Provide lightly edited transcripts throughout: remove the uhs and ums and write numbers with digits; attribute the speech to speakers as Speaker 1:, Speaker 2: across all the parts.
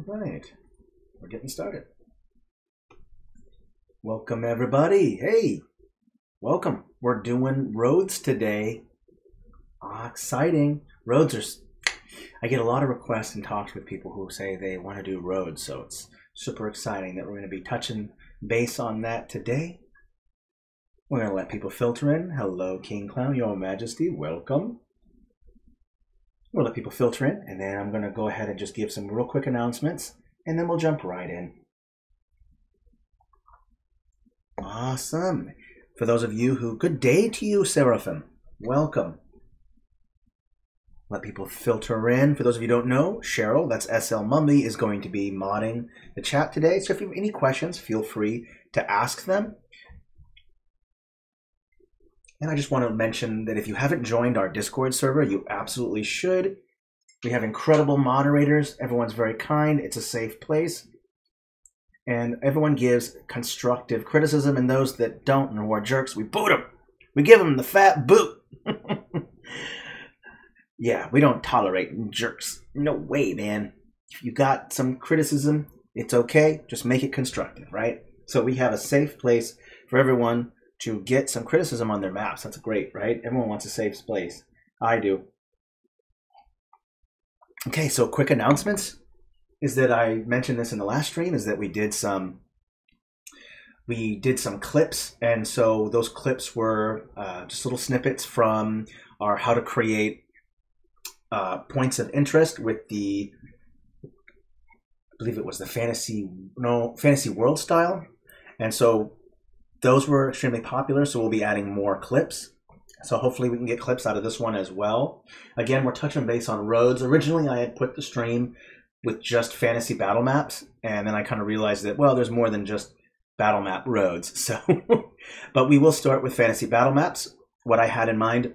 Speaker 1: All right, we're getting started. Welcome everybody. Hey, welcome. We're doing roads today. Exciting. Roads are, I get a lot of requests and talks with people who say they want to do roads, so it's super exciting that we're going to be touching base on that today. We're going to let people filter in. Hello, King Clown, Your Majesty, welcome. We'll let people filter in, and then I'm going to go ahead and just give some real quick announcements, and then we'll jump right in. Awesome. For those of you who, good day to you, Seraphim. Welcome. Let people filter in. For those of you who don't know, Cheryl, that's SL Mumby, is going to be modding the chat today. So if you have any questions, feel free to ask them. And I just want to mention that if you haven't joined our Discord server, you absolutely should. We have incredible moderators. Everyone's very kind. It's a safe place. And everyone gives constructive criticism, and those that don't and who are jerks, we boot them. We give them the fat boot. Yeah, we don't tolerate jerks. No way, man. If you got some criticism, it's okay. Just make it constructive, right? So we have a safe place for everyone to get some criticism on their maps. That's great, right? Everyone wants a safe place. I do. Okay, so quick announcements is that I mentioned this in the last stream, is that we did some clips, and so those clips were just little snippets from our how to create points of interest with the, I believe it was the fantasy world style, and so those were extremely popular, so we'll be adding more clips. So hopefully we can get clips out of this one as well. Again, we're touching base on roads. Originally, I had put the stream with just fantasy battle maps, and then I kind of realized that, well, there's more than just battle map roads. So, but we will start with fantasy battle maps. What I had in mind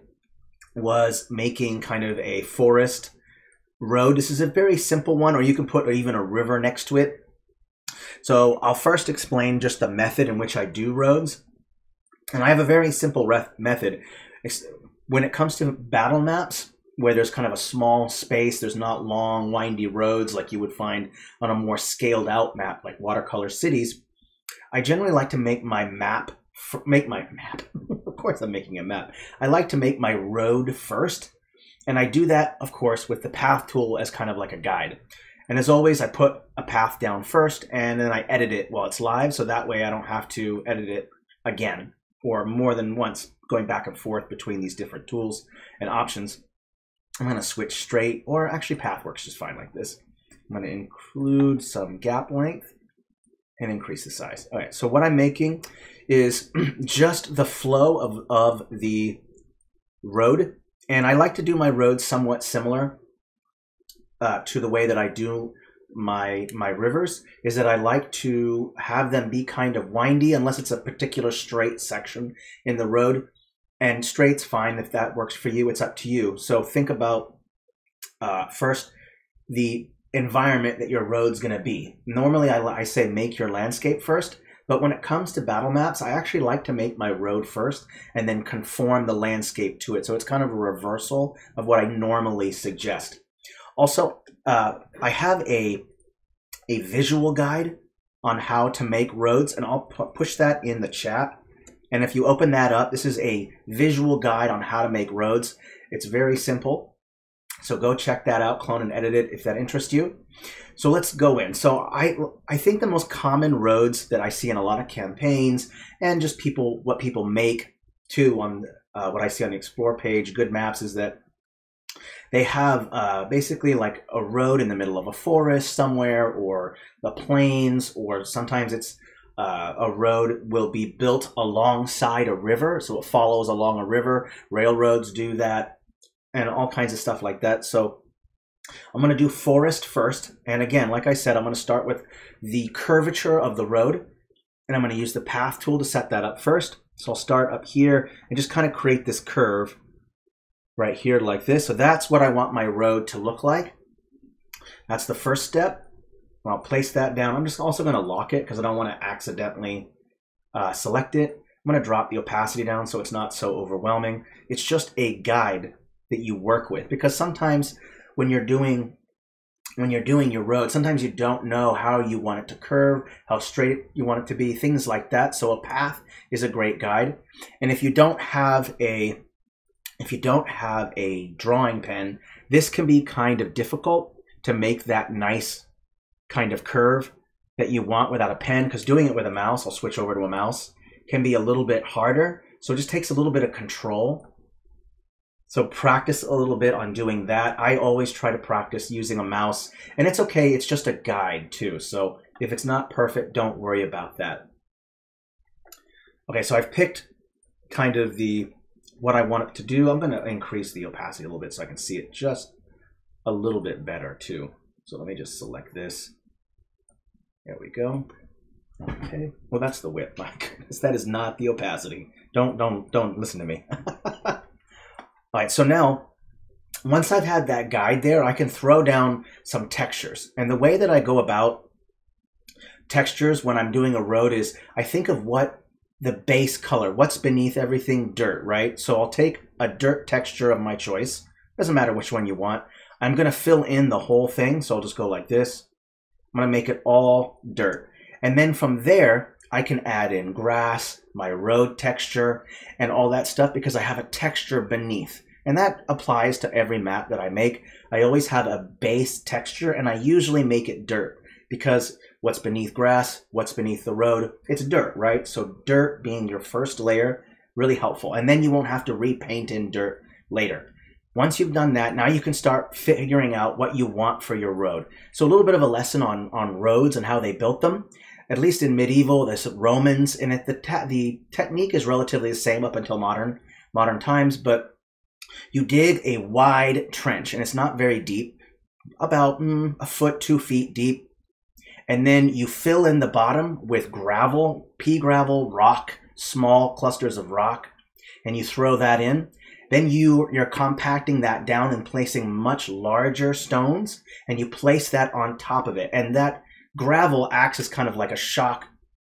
Speaker 1: was making kind of a forest road. This is a very simple one, or you can put even a river next to it. So I'll first explain just the method in which I do roads. And I have a very simple method. When it comes to battle maps, where there's kind of a small space, there's not long, windy roads like you would find on a more scaled out map like Watercolor Cities, I generally like to make my map, of course I'm making a map. I like to make my road first. And I do that, of course, with the path tool as kind of like a guide. And as always, I put a path down first, and then I edit it while it's live, so that way I don't have to edit it again or more than once, going back and forth between these different tools and options. I'm going to switch straight, or actually path works just fine like this. I'm going to include some gap length and increase the size. All right, so what I'm making is just the flow of the road, and I like to do my roads somewhat similar to the way that I do my rivers, is that I like to have them be kind of windy unless it's a particular straight section in the road. And straight's fine if that works for you. It's up to you. So think about first the environment that your road's going to be. Normally I say make your landscape first, but when it comes to battle maps, I actually like to make my road first and then conform the landscape to it. So it's kind of a reversal of what I normally suggest. Also, I have a visual guide on how to make roads, and I'll push that in the chat. And if you open that up, this is a visual guide on how to make roads. It's very simple. So go check that out, clone and edit it if that interests you. So let's go in. So I think the most common roads that I see in a lot of campaigns, and just what people make too on what I see on the Explore page, Good Maps, is that they have basically like a road in the middle of a forest somewhere, or the plains, or sometimes it's a road will be built alongside a river, so it follows along a river. Railroads do that, and all kinds of stuff like that. So I'm going to do forest first, and again, like I said, I'm going to start with the curvature of the road, and I'm going to use the path tool to set that up first. So I'll start up here and just kind of create this curve right here like this. So that's what I want my road to look like. That's the first step. I'll place that down. I'm just also going to lock it because I don't want to accidentally select it. I'm going to drop the opacity down so it's not so overwhelming. It's just a guide that you work with, because sometimes when you're doing when you're doing your road, sometimes you don't know how you want it to curve, how straight you want it to be, things like that. So a path is a great guide. And if you don't have a drawing pen, this can be kind of difficult to make that nice kind of curve that you want without a pen, because doing it with a mouse, I'll switch over to a mouse, can be a little bit harder. So it just takes a little bit of control. So practice a little bit on doing that. I always try to practice using a mouse, and it's okay, it's just a guide too. So if it's not perfect, don't worry about that. Okay, so I've picked kind of what I want it to do. I'm gonna increase the opacity a little bit so I can see it just a little bit better too. So let me just select this. There we go. Okay, well that's the width, my goodness. That is not the opacity. Don't listen to me. All right, so now, once I've had that guide there, I can throw down some textures. And the way that I go about textures when I'm doing a road is I think of what the base color, what's beneath everything, dirt, right? So I'll take a dirt texture of my choice. Doesn't matter which one you want. I'm gonna fill in the whole thing, so I'll just go like this. I'm gonna make it all dirt. And then from there, I can add in grass, my road texture, and all that stuff because I have a texture beneath. And that applies to every map that I make. I always have a base texture, and I usually make it dirt because what's beneath grass, what's beneath the road, it's dirt, right? So dirt being your first layer, really helpful. And then you won't have to repaint in dirt later. Once you've done that, now you can start figuring out what you want for your road. So a little bit of a lesson on roads and how they built them. At least in medieval, there's Romans, and the technique is relatively the same up until modern times, but you dig a wide trench, and it's not very deep, about a foot, 2 feet deep, and then you fill in the bottom with gravel, pea gravel, rock, small clusters of rock, and you throw that in. Then you're compacting that down and placing much larger stones, and you place that on top of it, and that gravel acts as kind of like a shock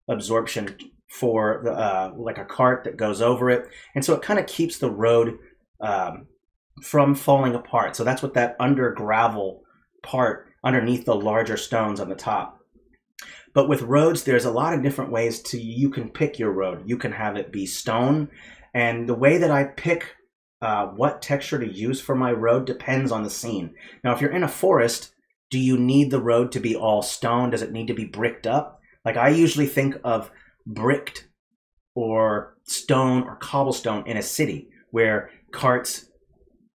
Speaker 1: absorption for the like a cart that goes over it, and so it kind of keeps the road from falling apart. So that's what that under gravel part underneath the larger stones on the top. But with roads, there's a lot of different ways you can pick your road. You can have it be stone, and the way that I pick what texture to use for my road depends on the scene. Now, if you're in a forest, do you need the road to be all stone? Does it need to be bricked up? Like I usually think of bricked or stone or cobblestone in a city where carts,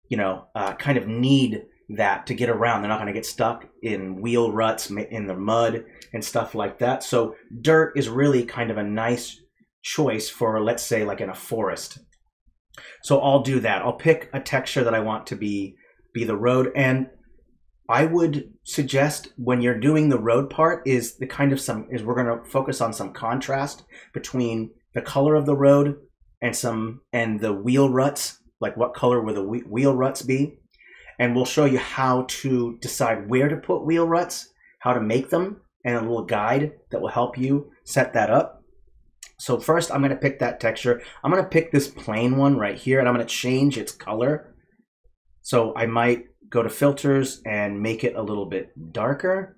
Speaker 1: kind of need that to get around. They're not going to get stuck in wheel ruts in the mud and stuff like that. So dirt is really kind of a nice choice for, let's say, like in a forest. So I'll do that. I'll pick a texture that I want to be the road, and I would suggest when you're doing the road part is we're going to focus on some contrast between the color of the road and the wheel ruts, like what color will the wheel ruts be. And we'll show you how to decide where to put wheel ruts, how to make them, and a little guide that will help you set that up. So first I'm going to pick that texture. I'm going to pick this plain one right here, and I'm going to change its color. So I might go to filters and make it a little bit darker.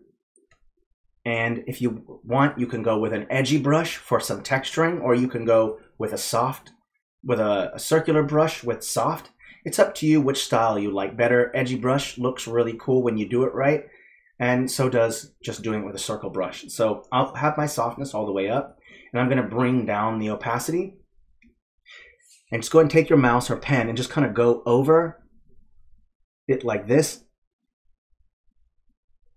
Speaker 1: And if you want, you can go with an edgy brush for some texturing, or you can go with a circular brush with soft. It's up to you which style you like better. Edgy brush looks really cool when you do it right, and so does just doing it with a circle brush. So I'll have my softness all the way up, and I'm going to bring down the opacity. And just go ahead and take your mouse or pen and just kind of go over it like this.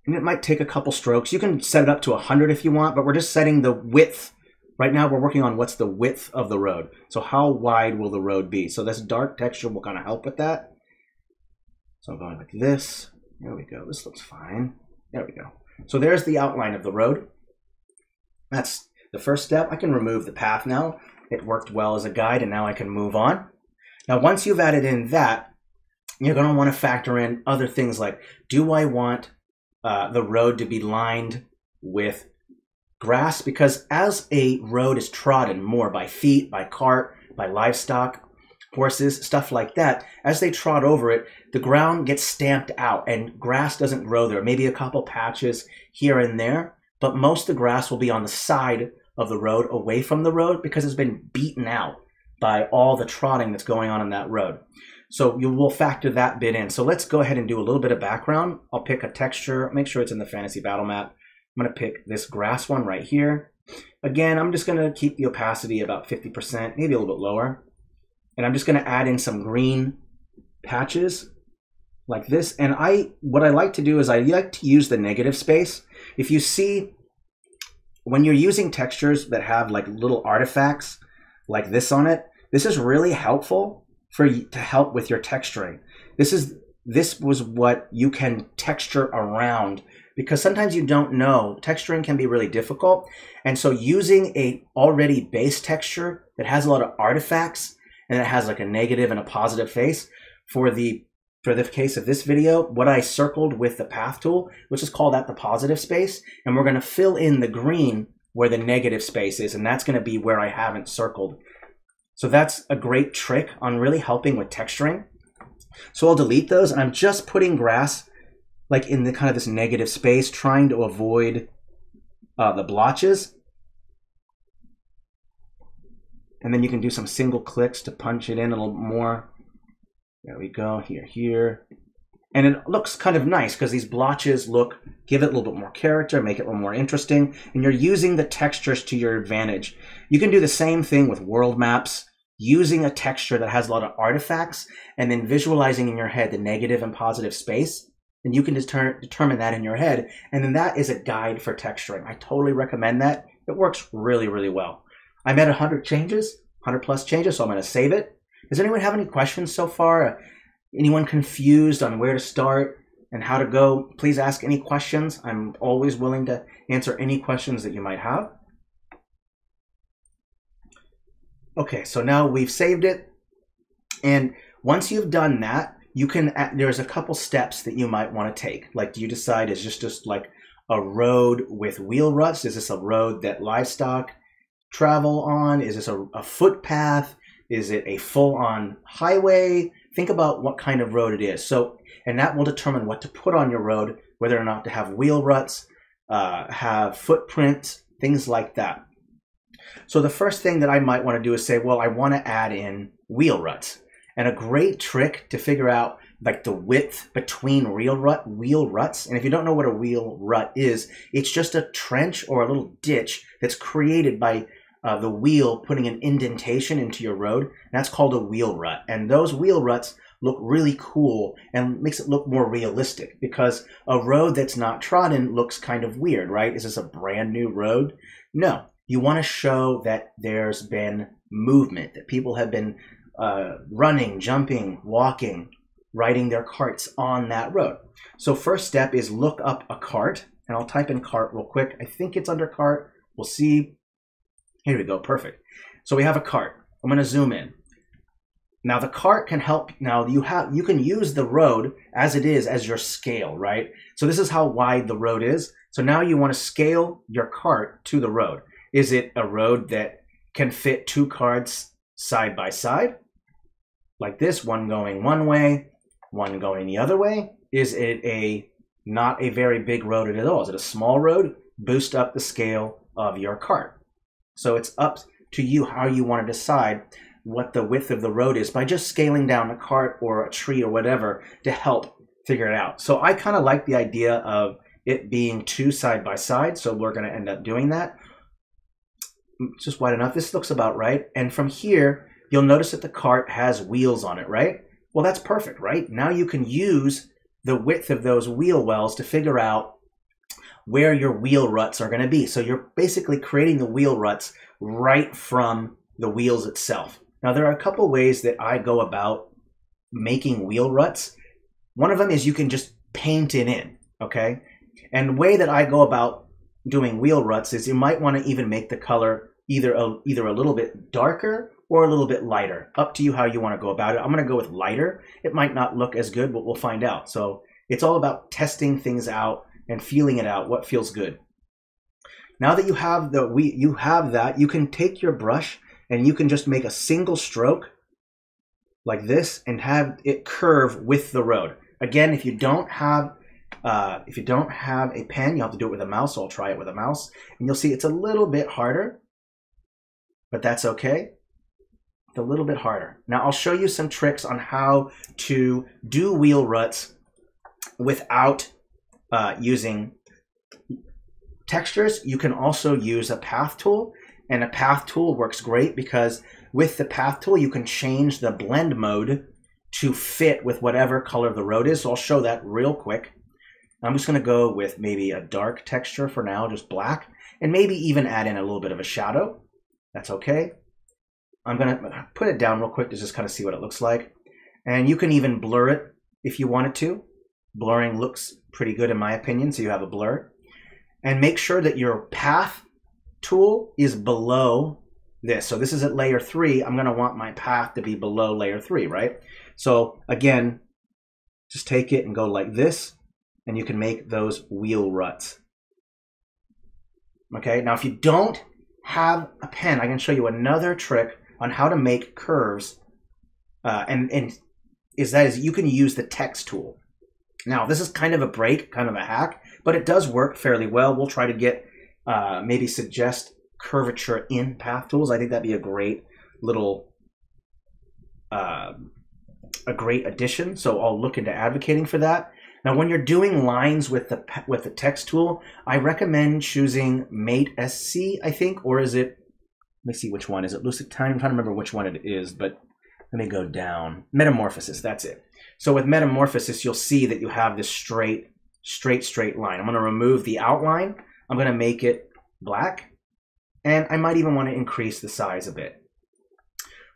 Speaker 1: And it might take a couple strokes. You can set it up to 100 if you want, but we're just setting the width. Right now we're working on what's the width of the road. So how wide will the road be? So this dark texture will kind of help with that. So I'm going like this. There we go. This looks fine. There we go. So there's the outline of the road. That's the first step. I can remove the path now. It worked well as a guide, and now I can move on. Now once you've added in that, you're going to want to factor in other things like, do I want the road to be lined with grass? Because as a road is trodden more by feet, by cart, by livestock, horses, stuff like that. As they trot over it, the ground gets stamped out and grass doesn't grow there. Maybe a couple patches here and there, but most of the grass will be on the side of the road, away from the road, because it's been beaten out by all the trotting that's going on that road. So you will factor that bit in. So let's go ahead and do a little bit of background. I'll pick a texture, make sure it's in the Fantasy Battlemap. I'm going to pick this grass one right here. Again, I'm just going to keep the opacity about 50%, maybe a little bit lower. And I'm just going to add in some green patches like this. And what I like to do is I like to use the negative space. If you see, when you're using textures that have like little artifacts like this on it, this is really helpful to help with your texturing. This was what you can texture around, because sometimes you don't know. Texturing can be really difficult. And so using a already base texture that has a lot of artifacts and it has like a negative and a positive face, for the case of this video, what I circled with the path tool, let's just call that the positive space, and we're going to fill in the green where the negative space is, and that's going to be where I haven't circled. So that's a great trick on really helping with texturing. So I'll delete those, and I'm just putting grass like in the kind of this negative space, trying to avoid the blotches. And then you can do some single clicks to punch it in a little more. There we go, here. And it looks kind of nice because these blotches give it a little bit more character, make it a little more interesting, and you're using the textures to your advantage. You can do the same thing with world maps, using a texture that has a lot of artifacts and then visualizing in your head the negative and positive space. And you can determine that in your head, and then that is a guide for texturing. I totally recommend that. It works really, really well. I'm at 100 plus changes, so I'm going to save it. Does anyone have any questions so far? Anyone confused on where to start and how to go? Please ask any questions. I'm always willing to answer any questions that you might have. Okay, so now we've saved it. And once you've done that, there's a couple steps that you might want to take. Like, do you decide is just like a road with wheel ruts? Is this a road that livestock travel on? Is this a footpath? Is it a full-on highway? Think about what kind of road it is. And that will determine what to put on your road, whether or not to have wheel ruts, have footprints, things like that. So the first thing that I might want to do is say, well, I want to add in wheel ruts. And a great trick to figure out like the width between wheel ruts. And if you don't know what a wheel rut is, it's just a trench or a little ditch that's created by the wheel putting an indentation into your road. That's called a wheel rut. And those wheel ruts look really cool and makes it look more realistic, because a road that's not trodden looks kind of weird, right? Is this a brand new road? No, you want to show that there's been movement, that people have been running, jumping, walking, riding their carts on that road. So first step is look up a cart, and I'll type in cart real quick. I think it's under cart. We'll see. Here we go, perfect. So we have a cart. I'm going to zoom in. Now the cart can help. Now you can use the road as it is as your scale, right? So this is how wide the road is. So now you want to scale your cart to the road. Is it a road that can fit two carts side by side? Like this, one going one way, one going the other way? Is it not a very big road at all? Is it a small road? Boost up the scale of your cart. So it's up to you how you want to decide what the width of the road is by just scaling down a cart or a tree or whatever to help figure it out. So I kind of like the idea of it being two side by side, so we're going to end up doing that. It's just wide enough. This looks about right. And from here, you'll notice that the cart has wheels on it, right? Well, that's perfect, right? Now you can use the width of those wheel wells to figure out where your wheel ruts are going to be. So you're basically creating the wheel ruts right from the wheels itself. Now, there are a couple ways that I go about making wheel ruts. One of them is you can just paint it in, okay? And the way that I go about doing wheel ruts is you might want to even make the color either a little bit darker or a little bit lighter. Up to you how you want to go about it. I'm going to go with lighter. It might not look as good, but we'll find out. So it's all about testing things out and feeling it out, what feels good. Now that you have that, you can take your brush and you can just make a single stroke like this and have it curve with the road. Again, if you don't have a pen, you'll have to do it with a mouse. So I'll try it with a mouse, and you'll see it's a little bit harder, but that's okay. It's a little bit harder. Now I'll show you some tricks on how to do wheel ruts without using textures. You can also use a path tool, and a path tool works great because with the path tool you can change the blend mode to fit with whatever color the road is. So I'll show that real quick. I'm just going to go with maybe a dark texture for now, just black, and maybe even add in a little bit of a shadow. That's okay. I'm going to put it down real quick to just kind of see what it looks like. And you can even blur it if you wanted to. Blurring looks pretty good in my opinion, so you have a blur. And make sure that your path tool is below this. So this is at layer 3. I'm going to want my path to be below layer 3, right? So again, just take it and go like this, and you can make those wheel ruts. Okay, now if you don't have a pen, I can show you another trick on how to make curves, and you can use the text tool. Now this is kind of a break, kind of a hack, but it does work fairly well. We'll try to get maybe suggest curvature in path tools. I think that'd be a great little a great addition. So I'll look into advocating for that. Now, when you're doing lines with the text tool, I recommend choosing Mate SC, I think, or is it? Let me see which one is it. Lucid Time. I'm trying to remember which one it is, but let me go down. Metamorphosis. That's it. So with Metamorphosis, you'll see that you have this straight line. I'm going to remove the outline. I'm going to make it black, and I might even want to increase the size a bit.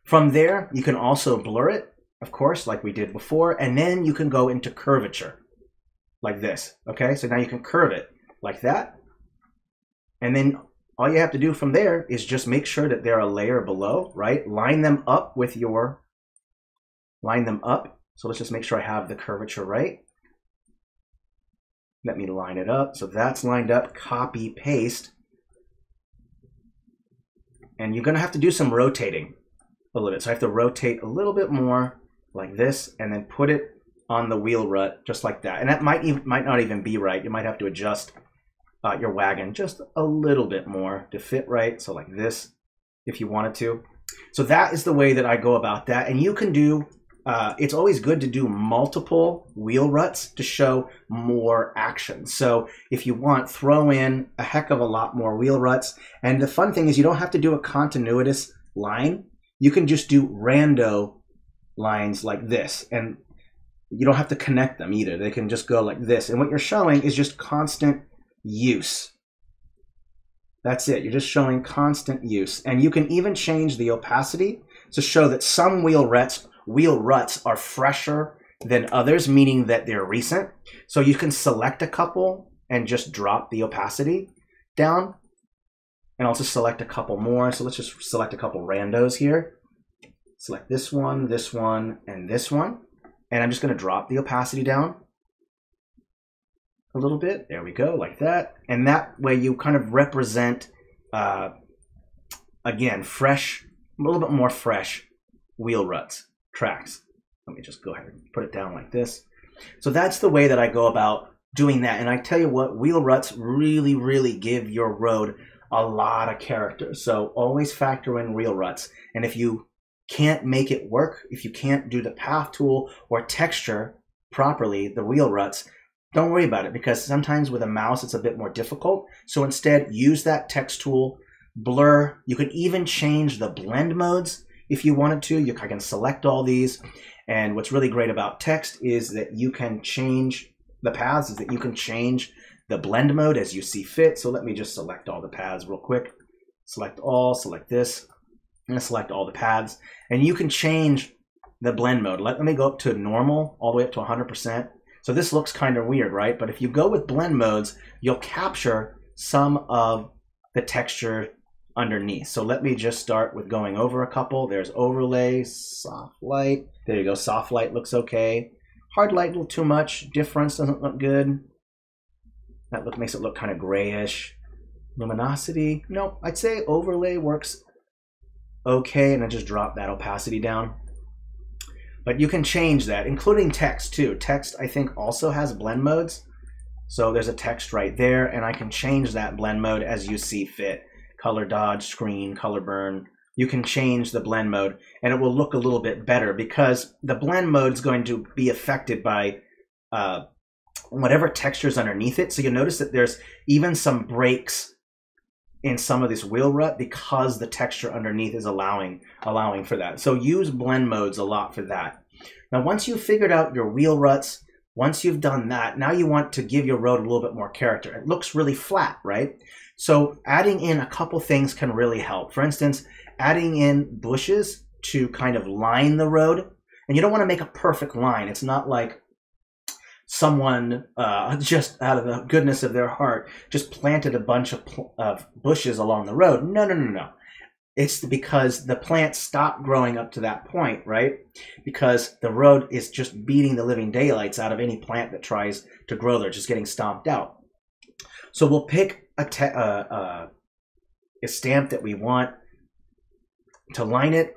Speaker 1: From there, you can also blur it, of course, like we did before, and then you can go into curvature, like this. Okay, so now you can curve it like that, and then all you have to do from there is just make sure that they're a layer below, right? Line them up. So let's just make sure I have the curvature right. Let me line it up. So that's lined up. Copy, paste. And you're going to have to do some rotating a little bit. So I have to rotate a little bit more like this, and then put it on the wheel rut just like that. And that might not even be right. You might have to adjust your wagon just a little bit more to fit right. So like this, if you wanted to. So that is the way that I go about that. And you can do, it's always good to do multiple wheel ruts to show more action. So if you want, throw in a heck of a lot more wheel ruts. And the fun thing is you don't have to do a continuous line. You can just do rando lines like this, and you don't have to connect them either. They can just go like this, and what you're showing is just constant use. That's it. You're just showing constant use. And you can even change the opacity to show that some wheel ruts are fresher than others, meaning that they're recent. So you can select a couple and just drop the opacity down, and also select a couple more. So let's just select a couple randos here. Select this one, and this one. And I'm just going to drop the opacity down a little bit. There we go, like that. And that way you kind of represent, again, fresh, a little bit more fresh wheel ruts, tracks. Let me just go ahead and put it down like this. So that's the way that I go about doing that. And I tell you what, wheel ruts really, really give your road a lot of character. So always factor in wheel ruts. And if you can't make it work, if you can't do the path tool or texture properly the wheel ruts, don't worry about it, because sometimes with a mouse it's a bit more difficult. So instead, use that text tool, blur. You can even change the blend modes if you wanted to. I can select all these, and what's really great about text is that you can change the paths, is that you can change the blend mode as you see fit. So let me just select all the paths real quick. Select all, select this. I'm going to select all the paths, and you can change the blend mode. Let me go up to normal, all the way up to 100%. So this looks kind of weird, right? But if you go with blend modes, you'll capture some of the texture underneath. So let me just start with going over a couple. There's overlay, soft light. There you go. Soft light looks okay. Hard light, a little too much. Difference doesn't look good. That makes it look kind of grayish. Luminosity, nope. I'd say overlay works okay, and I just drop that opacity down. But you can change that, including text too. Text, I think, also has blend modes. So there's a text right there, and I can change that blend mode as you see fit. Color dodge, screen, color burn. You can change the blend mode, and it will look a little bit better because the blend mode is going to be affected by whatever texture's underneath it. So you'll notice that there's even some breaks in some of this wheel rut because the texture underneath is allowing for that. So use blend modes a lot for that. Now, once you've figured out your wheel ruts, once you've done that, now you want to give your road a little bit more character. It looks really flat, right? So adding in a couple things can really help. For instance, adding in bushes to kind of line the road. And you don't want to make a perfect line. It's not like someone just out of the goodness of their heart just planted a bunch of bushes along the road. No. It's because the plant stopped growing up to that point, right? Because the road is just beating the living daylights out of any plant that tries to grow there, just getting stomped out. So we'll pick a stamp that we want to line it.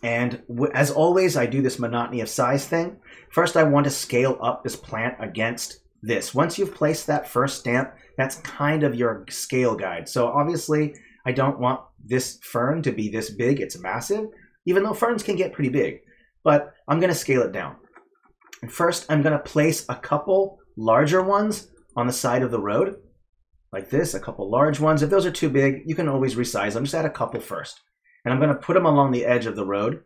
Speaker 1: And as always, I do this monotony of size thing. First, I want to scale up this plant against this. Once you've placed that first stamp, that's kind of your scale guide. So obviously, I don't want this fern to be this big. It's massive, even though ferns can get pretty big. But I'm going to scale it down. And first, I'm going to place a couple larger ones on the side of the road, like this, a couple large ones. If those are too big, you can always resize them. Just add a couple first. And I'm going to put them along the edge of the road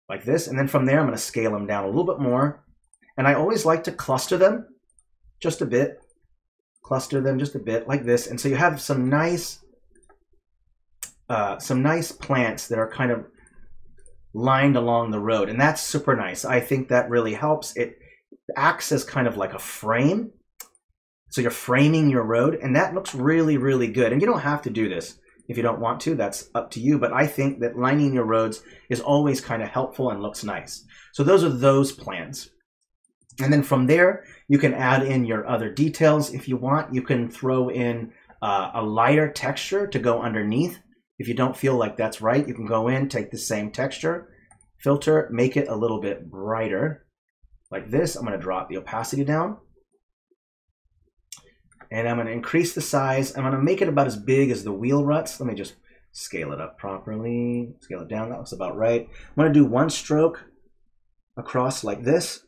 Speaker 1: like this. And then from there, I'm going to scale them down a little bit more. And I always like to cluster them just a bit. Cluster them just a bit like this. And so you have some nice plants that are kind of lined along the road. And that's super nice. I think that really helps. It acts as kind of like a frame. So you're framing your road. And that looks really, really good. And you don't have to do this. If you don't want to, that's up to you. But I think that lining your roads is always kind of helpful and looks nice. So those are those plans. And then from there, you can add in your other details. If you want, you can throw in a lighter texture to go underneath. If you don't feel like that's right, you can go in, take the same texture, filter, make it a little bit brighter. Like this, I'm going to drop the opacity down. And I'm going to increase the size. I'm going to make it about as big as the wheel ruts. Let me just scale it up properly. Scale it down. That looks about right. I'm going to do one stroke across like this.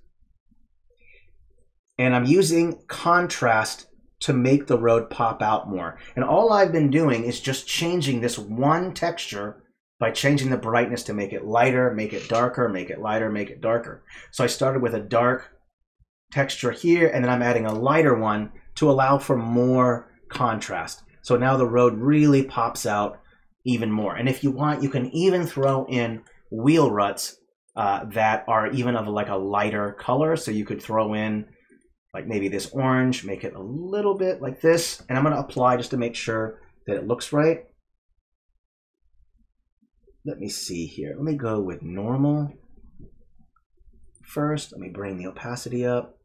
Speaker 1: And I'm using contrast to make the road pop out more. And all I've been doing is just changing this one texture by changing the brightness to make it lighter, make it darker, make it lighter, make it darker. So I started with a dark texture here, and then I'm adding a lighter one to allow for more contrast. So now the road really pops out even more. And if you want, you can even throw in wheel ruts that are even of like a lighter color. So you could throw in like maybe this orange, make it a little bit like this. And I'm going to apply just to make sure that it looks right. Let me see here. Let me go with normal first. Let me bring the opacity up.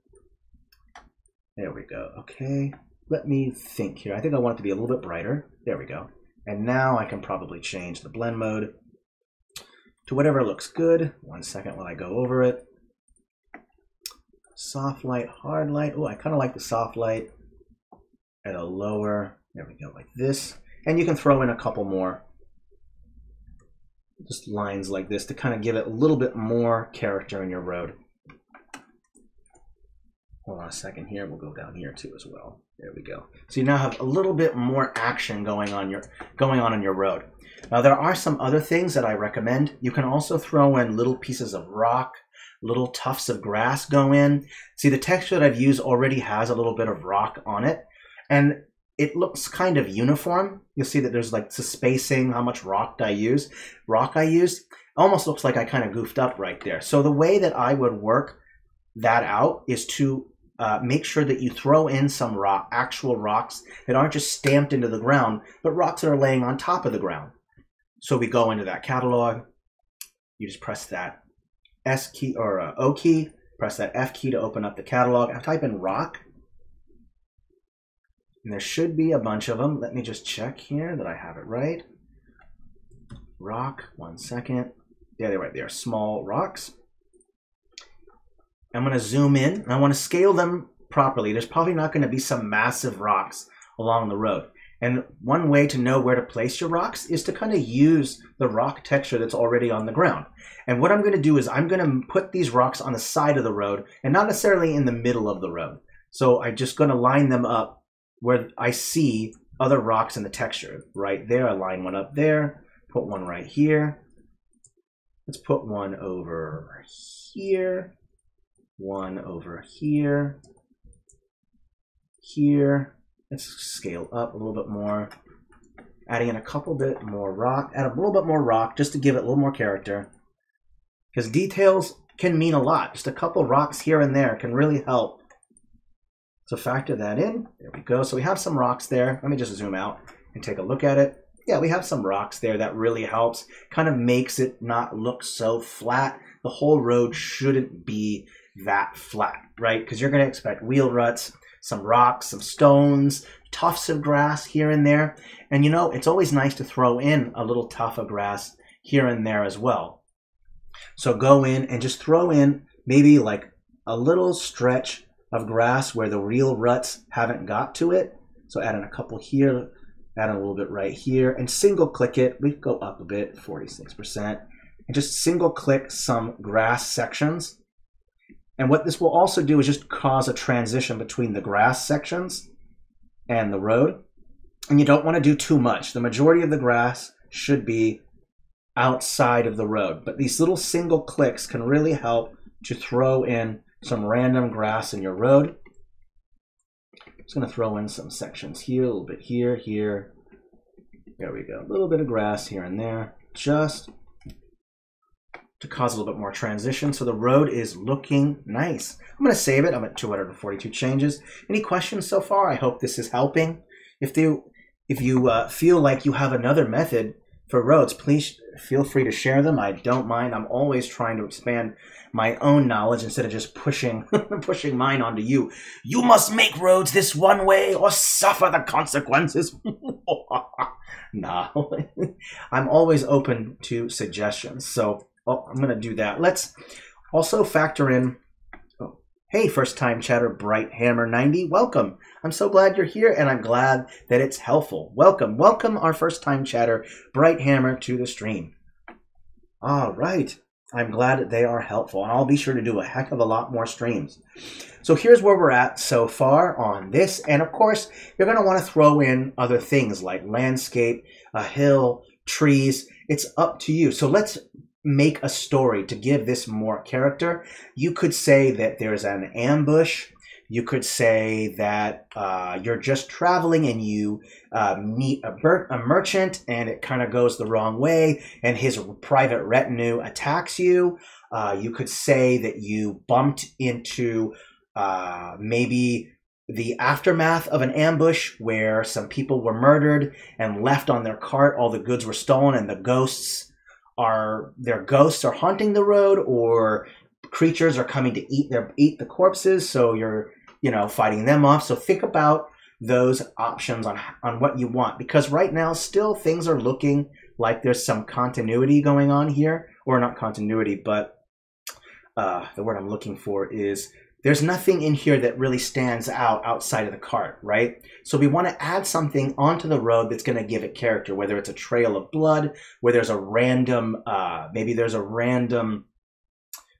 Speaker 1: There we go. Okay, let me think here. I think I want it to be a little bit brighter. There we go. And now I can probably change the blend mode to whatever looks good. 1 second while I go over it. Soft light, hard light. Oh, I kind of like the soft light at a lower. There we go, like this. And you can throw in a couple more. Just lines like this to kind of give it a little bit more character in your road. Hold on a second here. We'll go down here too as well. There we go. So you now have a little bit more action going on in your road. Now there are some other things that I recommend. You can also throw in little pieces of rock, little tufts of grass go in. See, the texture that I've used already has a little bit of rock on it, and it looks kind of uniform. You'll see that there's like the spacing, how much rock I used. Almost looks like I kind of goofed up right there. So the way that I would work that out is to make sure that you throw in some actual rocks that aren't just stamped into the ground, but rocks that are laying on top of the ground. So we go into that catalog. You just press that S key or O key, press that F key to open up the catalog. I type in rock. And there should be a bunch of them. Let me just check here that I have it right. Rock, 1 second. Yeah, they're right there. Small rocks. I'm going to zoom in, and I want to scale them properly. There's probably not going to be some massive rocks along the road. And one way to know where to place your rocks is to kind of use the rock texture that's already on the ground. And what I'm going to do is I'm going to put these rocks on the side of the road and not necessarily in the middle of the road. So I'm just going to line them up where I see other rocks in the texture. Right there, I line one up there, put one right here. Let's put one over here, one over here, here. Let's scale up a little bit more, adding in a couple bit more rock, add a little bit more rock just to give it a little more character. Because details can mean a lot. Just a couple rocks here and there can really help. So factor that in. There we go. So we have some rocks there. Let me just zoom out and take a look at it. Yeah, we have some rocks there. That really helps. Kind of makes it not look so flat. The whole road shouldn't be that flat, right? Because you're going to expect wheel ruts, some rocks, some stones, tufts of grass here and there. And you know, it's always nice to throw in a little tuft of grass here and there as well. So go in and just throw in maybe like a little stretch of grass where the real ruts haven't got to it. So add in a couple here, add in a little bit right here, and single click it. We go up a bit, 46%, and just single click some grass sections. And what this will also do is just cause a transition between the grass sections and the road. And you don't want to do too much. The majority of the grass should be outside of the road. But these little single clicks can really help to throw in some random grass in your road. I'm just going to throw in some sections here, a little bit here, here. There we go. A little bit of grass here and there. Just to cause a little bit more transition. So the road is looking nice. I'm going to save it. I'm at 242 changes. Any questions so far? I hope this is helping. If you feel like you have another method for roads, please feel free to share them. I don't mind. I'm always trying to expand my own knowledge instead of just pushing mine onto you. You must make roads this one way or suffer the consequences. No, I'm always open to suggestions. So I'm going to do that. Let's also factor in, hey, first time chatter, Bright Hammer 90, welcome. I'm so glad you're here, and I'm glad that it's helpful. Welcome, welcome our first time chatter, Bright Hammer, to the stream. All right, I'm glad that they are helpful, and I'll be sure to do a heck of a lot more streams. So here's where we're at so far on this, and of course, you're going to want to throw in other things like landscape, a hill, trees. It's up to you. So let's make a story to give this more character. You could say that there's an ambush. You could say that you're just traveling and you meet a merchant and it kind of goes the wrong way and his private retinue attacks you. You could say that you bumped into maybe the aftermath of an ambush where some people were murdered and left on their cart. All the goods were stolen and the ghosts are haunting the road, or creatures are coming to eat the corpses, so you're fighting them off. So think about those options on what you want, because right now still things are looking like there's some continuity going on here, or not continuity, but the word I'm looking for is there's nothing in here that really stands out outside of the cart, right? So we want to add something onto the road that's going to give it character, whether it's a trail of blood, where there's a random, maybe there's a random,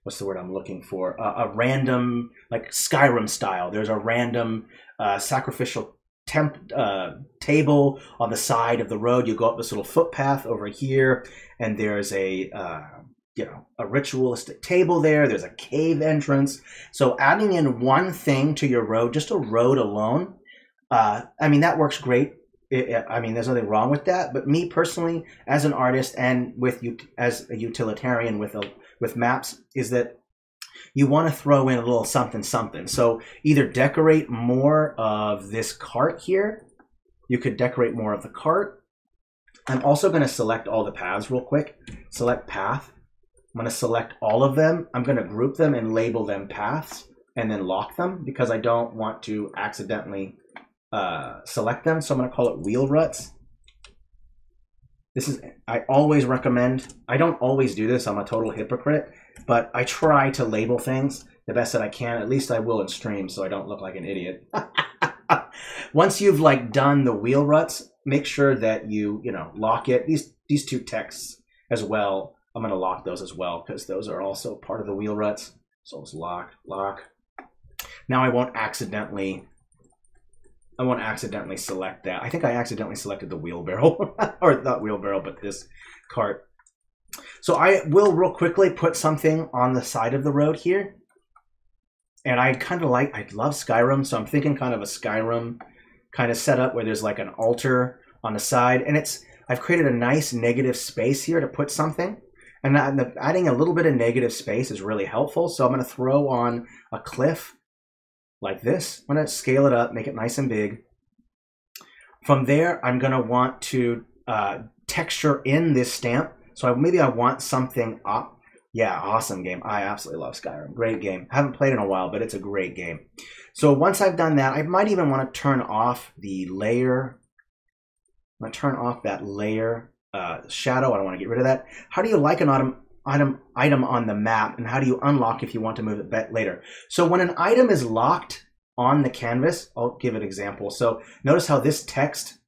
Speaker 1: what's the word I'm looking for? A random, like Skyrim style. There's a random sacrificial table on the side of the road. You go up this little footpath over here, and there's a ritualistic table there. There's a cave entrance. So adding in one thing to your road, just a road alone, I mean, that works great. I mean, there's nothing wrong with that. But me personally, as an artist and with you as a utilitarian with maps, is that you want to throw in a little something something. So either decorate more of this cart here. You could decorate more of the cart. I'm also going to select all the paths real quick. Select path. I'm going to select all of them. I'm going to group them and label them paths and then lock them because I don't want to accidentally select them. So I'm going to call it wheel ruts. I always recommend, I don't always do this, I'm a total hypocrite, but I try to label things the best that I can. At least I will in stream so I don't look like an idiot. Once you've like done the wheel ruts, make sure that you lock it. These two texts as well, I'm going to lock those as well because those are also part of the wheel ruts. So it's lock. Now I won't accidentally select that. I think I accidentally selected the wheelbarrow, or not wheelbarrow, but this cart. So I will real quickly put something on the side of the road here. And I love Skyrim, so I'm thinking kind of a Skyrim kind of setup where there's like an altar on the side. And I've created a nice negative space here to put something. And adding a little bit of negative space is really helpful. So I'm going to throw on a cliff like this. I'm going to scale it up, make it nice and big. From there, I'm going to want to texture in this stamp. So maybe I want something up. Yeah, awesome game. I absolutely love Skyrim. Great game. I haven't played in a while, but it's a great game. So once I've done that, I might even want to turn off the layer. I'm going to turn off that layer shadow. I don't want to get rid of that. How do you like an item on the map, and how do you unlock if you want to move it back later? So when an item is locked on the canvas, I'll give an example. So notice how this text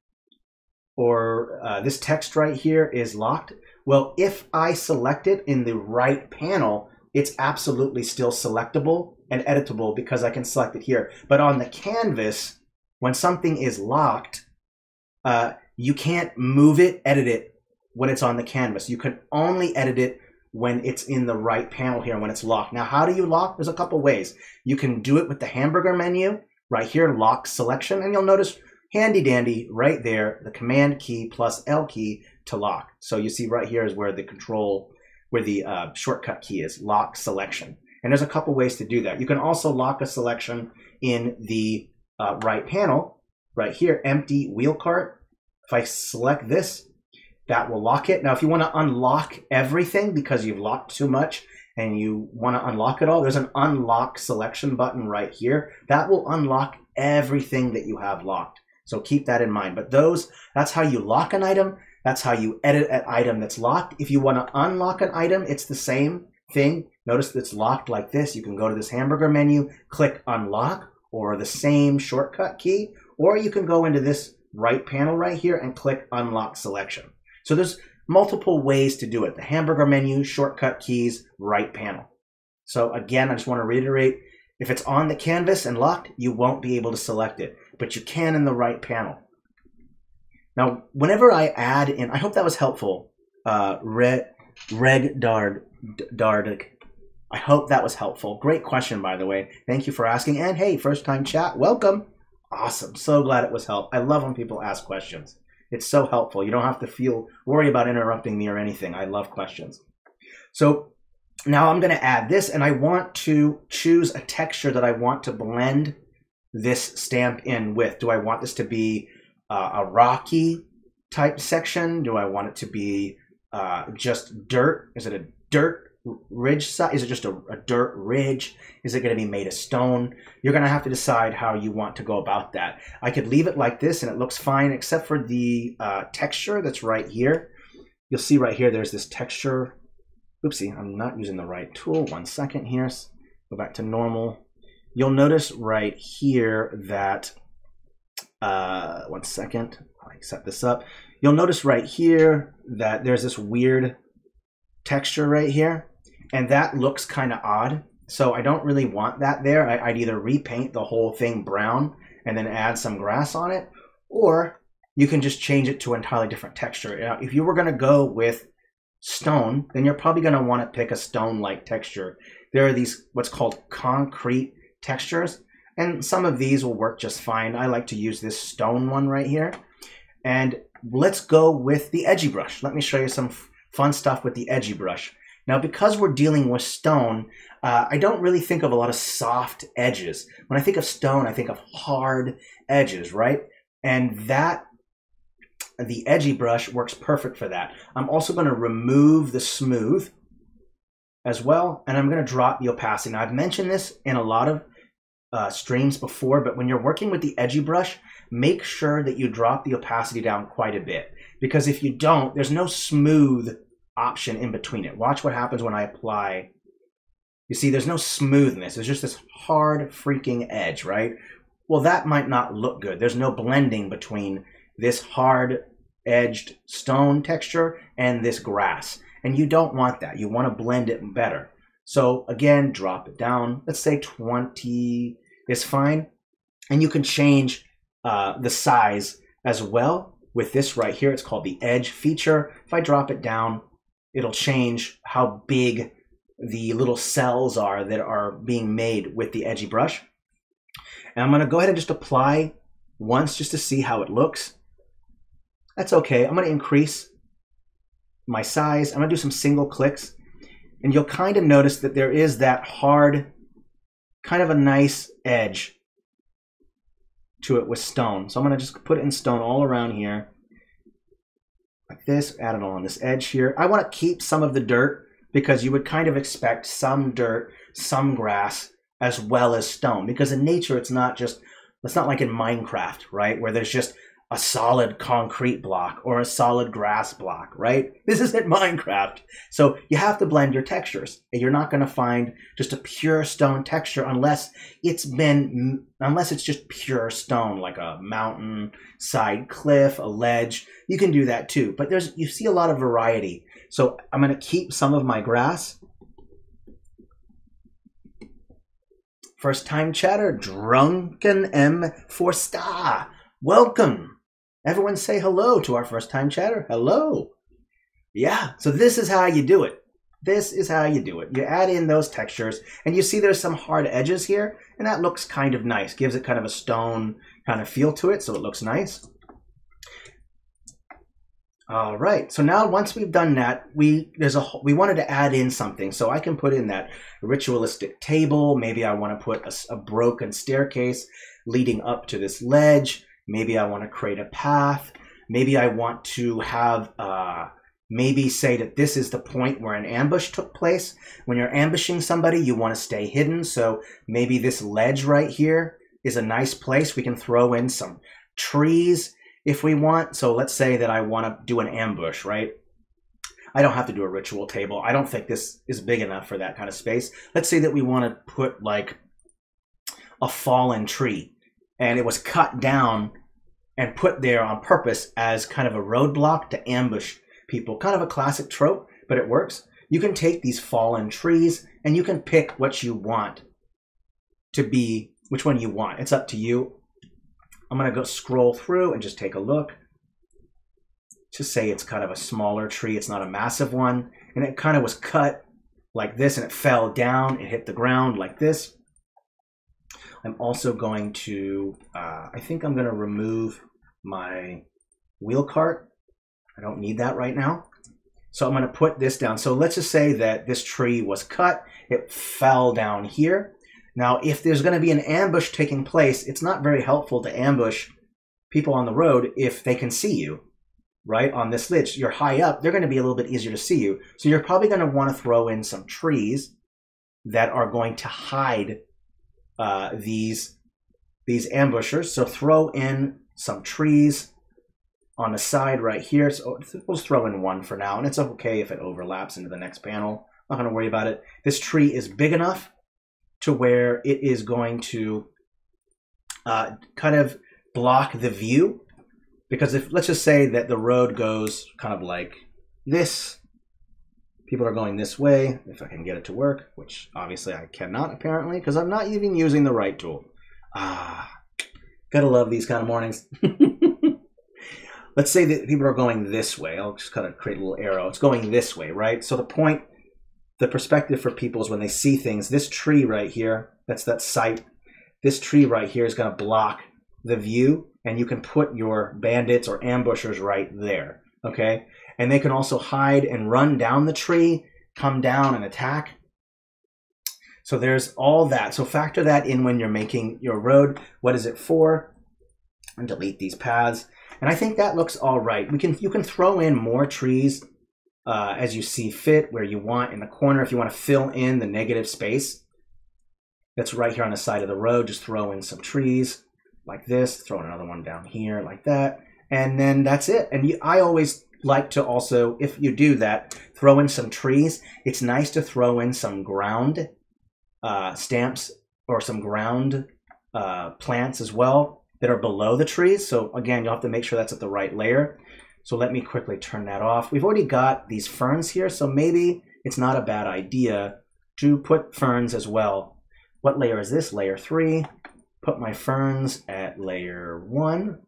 Speaker 1: or this text right here is locked. Well, if I select it in the right panel, it's absolutely still selectable and editable because I can select it here. But on the canvas, when something is locked, you can't move it, edit it when it's on the canvas. You can only edit it when it's in the right panel here, when it's locked. Now, how do you lock? There's a couple ways. You can do it with the hamburger menu right here, lock selection, and you'll notice handy dandy right there, the command key plus L key to lock. So you see right here is where the shortcut key is, lock selection. And there's a couple ways to do that. You can also lock a selection in the right panel, right here, empty wheel cart. If I select this, that will lock it. Now, if you want to unlock everything because you've locked too much and you want to unlock it all, there's an unlock selection button right here. That will unlock everything that you have locked. So keep that in mind. But that's how you lock an item. That's how you edit an item that's locked. If you want to unlock an item, it's the same thing. Notice it's locked like this. You can go to this hamburger menu, click unlock, or the same shortcut key, or you can go into this right panel right here and click unlock selection. So there's multiple ways to do it. The hamburger menu, shortcut keys, right panel. So again, I just want to reiterate, if it's on the canvas and locked, you won't be able to select it, but you can in the right panel. Now, whenever I add in, I hope that was helpful, Reg Dardic. I hope that was helpful. Great question, by the way. Thank you for asking. And hey, first time chat, welcome. Awesome. So glad it was helpful. I love when people ask questions. It's so helpful. You don't have to worry about interrupting me or anything. I love questions. So now I'm going to add this, and I want to choose a texture that I want to blend this stamp in with. Do I want this to be a rocky type section? Do I want it to be just dirt? Is it a dirt ridge side? Is it just a dirt ridge? Is it going to be made of stone? You're going to have to decide how you want to go about that. I could leave it like this and it looks fine, except for the texture that's right here. You'll see right here there's this texture. Oopsie, I'm not using the right tool. 1 second here. Go back to normal. You'll notice right here that 1 second, I set this up. You'll notice right here that there's this weird texture right here, and that looks kind of odd. So I don't really want that there. I'd either repaint the whole thing brown and then add some grass on it, or you can just change it to an entirely different texture. Now, if you were going to go with stone, then you're probably going to want to pick a stone-like texture. There are these what's called concrete textures, and some of these will work just fine. I like to use this stone one right here. And let's go with the edgy brush. Let me show you some fun stuff with the edgy brush. Now, because we're dealing with stone, I don't really think of a lot of soft edges. When I think of stone, I think of hard edges, right? And the edgy brush works perfect for that. I'm also going to remove the smooth as well, and I'm going to drop the opacity. Now, I've mentioned this in a lot of streams before, but when you're working with the edgy brush, make sure that you drop the opacity down quite a bit, because if you don't, there's no smooth option in between it. Watch what happens when I apply You see, there's no smoothness. There's just this hard freaking edge, right? Well, that might not look good. There's no blending between this hard edged stone texture and this grass. And you don't want that. You want to blend it better. So again, drop it down. Let's say 20 is fine. And you can change the size as well with this right here. It's called the edge feature. If I drop it down, it'll change how big the little cells are that are being made with the edgy brush. And I'm going to go ahead and just apply once just to see how it looks. That's okay. I'm going to increase my size. I'm going to do some single clicks. And you'll kind of notice that there is that hard, kind of a nice edge to it with stone. So I'm going to just put it in stone all around here. Like this, add it on this edge here. I want to keep some of the dirt because you would kind of expect some dirt, some grass, as well as stone. Because in nature, it's not like in Minecraft, right? Where there's just a solid concrete block or a solid grass block, right? This isn't Minecraft. So you have to blend your textures. And you're not going to find just a pure stone texture unless it's just pure stone, like a mountain side cliff, a ledge. You can do that too. But you see a lot of variety. So I'm going to keep some of my grass. First time chatter, Drunken M for star. Welcome. Everyone say hello to our first time chatter. Hello. Yeah, so this is how you do it. This is how you do it. You add in those textures, and you see there's some hard edges here, and that looks kind of nice. Gives it kind of a stone kind of feel to it, so it looks nice. All right, so now once we've done that, we wanted to add in something. So I can put in that ritualistic table. Maybe I want to put a broken staircase leading up to this ledge. Maybe I want to create a path. Maybe I want to have, maybe say that this is the point where an ambush took place. When you're ambushing somebody, you want to stay hidden. So maybe this ledge right here is a nice place. We can throw in some trees if we want. So let's say that I want to do an ambush, right? I don't have to do a ritual table. I don't think this is big enough for that kind of space. Let's say that we want to put like a fallen tree. And it was cut down and put there on purpose as kind of a roadblock to ambush people. Kind of a classic trope, but it works. You can take these fallen trees and you can pick what you want to be, which one you want. It's up to you. I'm going to go scroll through and just take a look. Just say it's kind of a smaller tree. It's not a massive one. And it kind of was cut like this and it fell down. It hit the ground like this. I'm also going to, I think I'm going to remove my wheel cart. I don't need that right now. So I'm going to put this down. So let's just say that this tree was cut. It fell down here. Now, if there's going to be an ambush taking place, it's not very helpful to ambush people on the road if they can see you, right? On this ledge, you're high up. They're going to be a little bit easier to see you. So you're probably going to want to throw in some trees that are going to hide these ambushers. So throw in some trees on the side right here. So we'll just throw in one for now, and it's okay if it overlaps into the next panel. Not going to worry about it. This tree is big enough to where it is going to kind of block the view, because if let's just say that the road goes kind of like this. People are going this way, if I can get it to work, which obviously I cannot apparently, because I'm not even using the right tool. Gotta love these kind of mornings. Let's say that people are going this way. I'll just kind of create a little arrow. It's going this way, right? So the perspective for people is when they see things, this tree right here, that's that sight, this tree right here is gonna block the view, and you can put your bandits or ambushers right there, okay? And they can also hide and run down the tree, come down and attack. So there's all that. So factor that in when you're making your road. What is it for? And delete these paths. And I think that looks all right. You can throw in more trees as you see fit, where you want in the corner. If you want to fill in the negative space that's right here on the side of the road, just throw in some trees like this. Throw another one down here like that. And then that's it. And I always like to also, if you do that, throw in some trees. It's nice to throw in some ground stamps or some ground plants as well that are below the trees. So again, you'll have to make sure that's at the right layer. So let me quickly turn that off. We've already got these ferns here, so maybe it's not a bad idea to put ferns as well. What layer is this? Layer 3. Put my ferns at layer 1,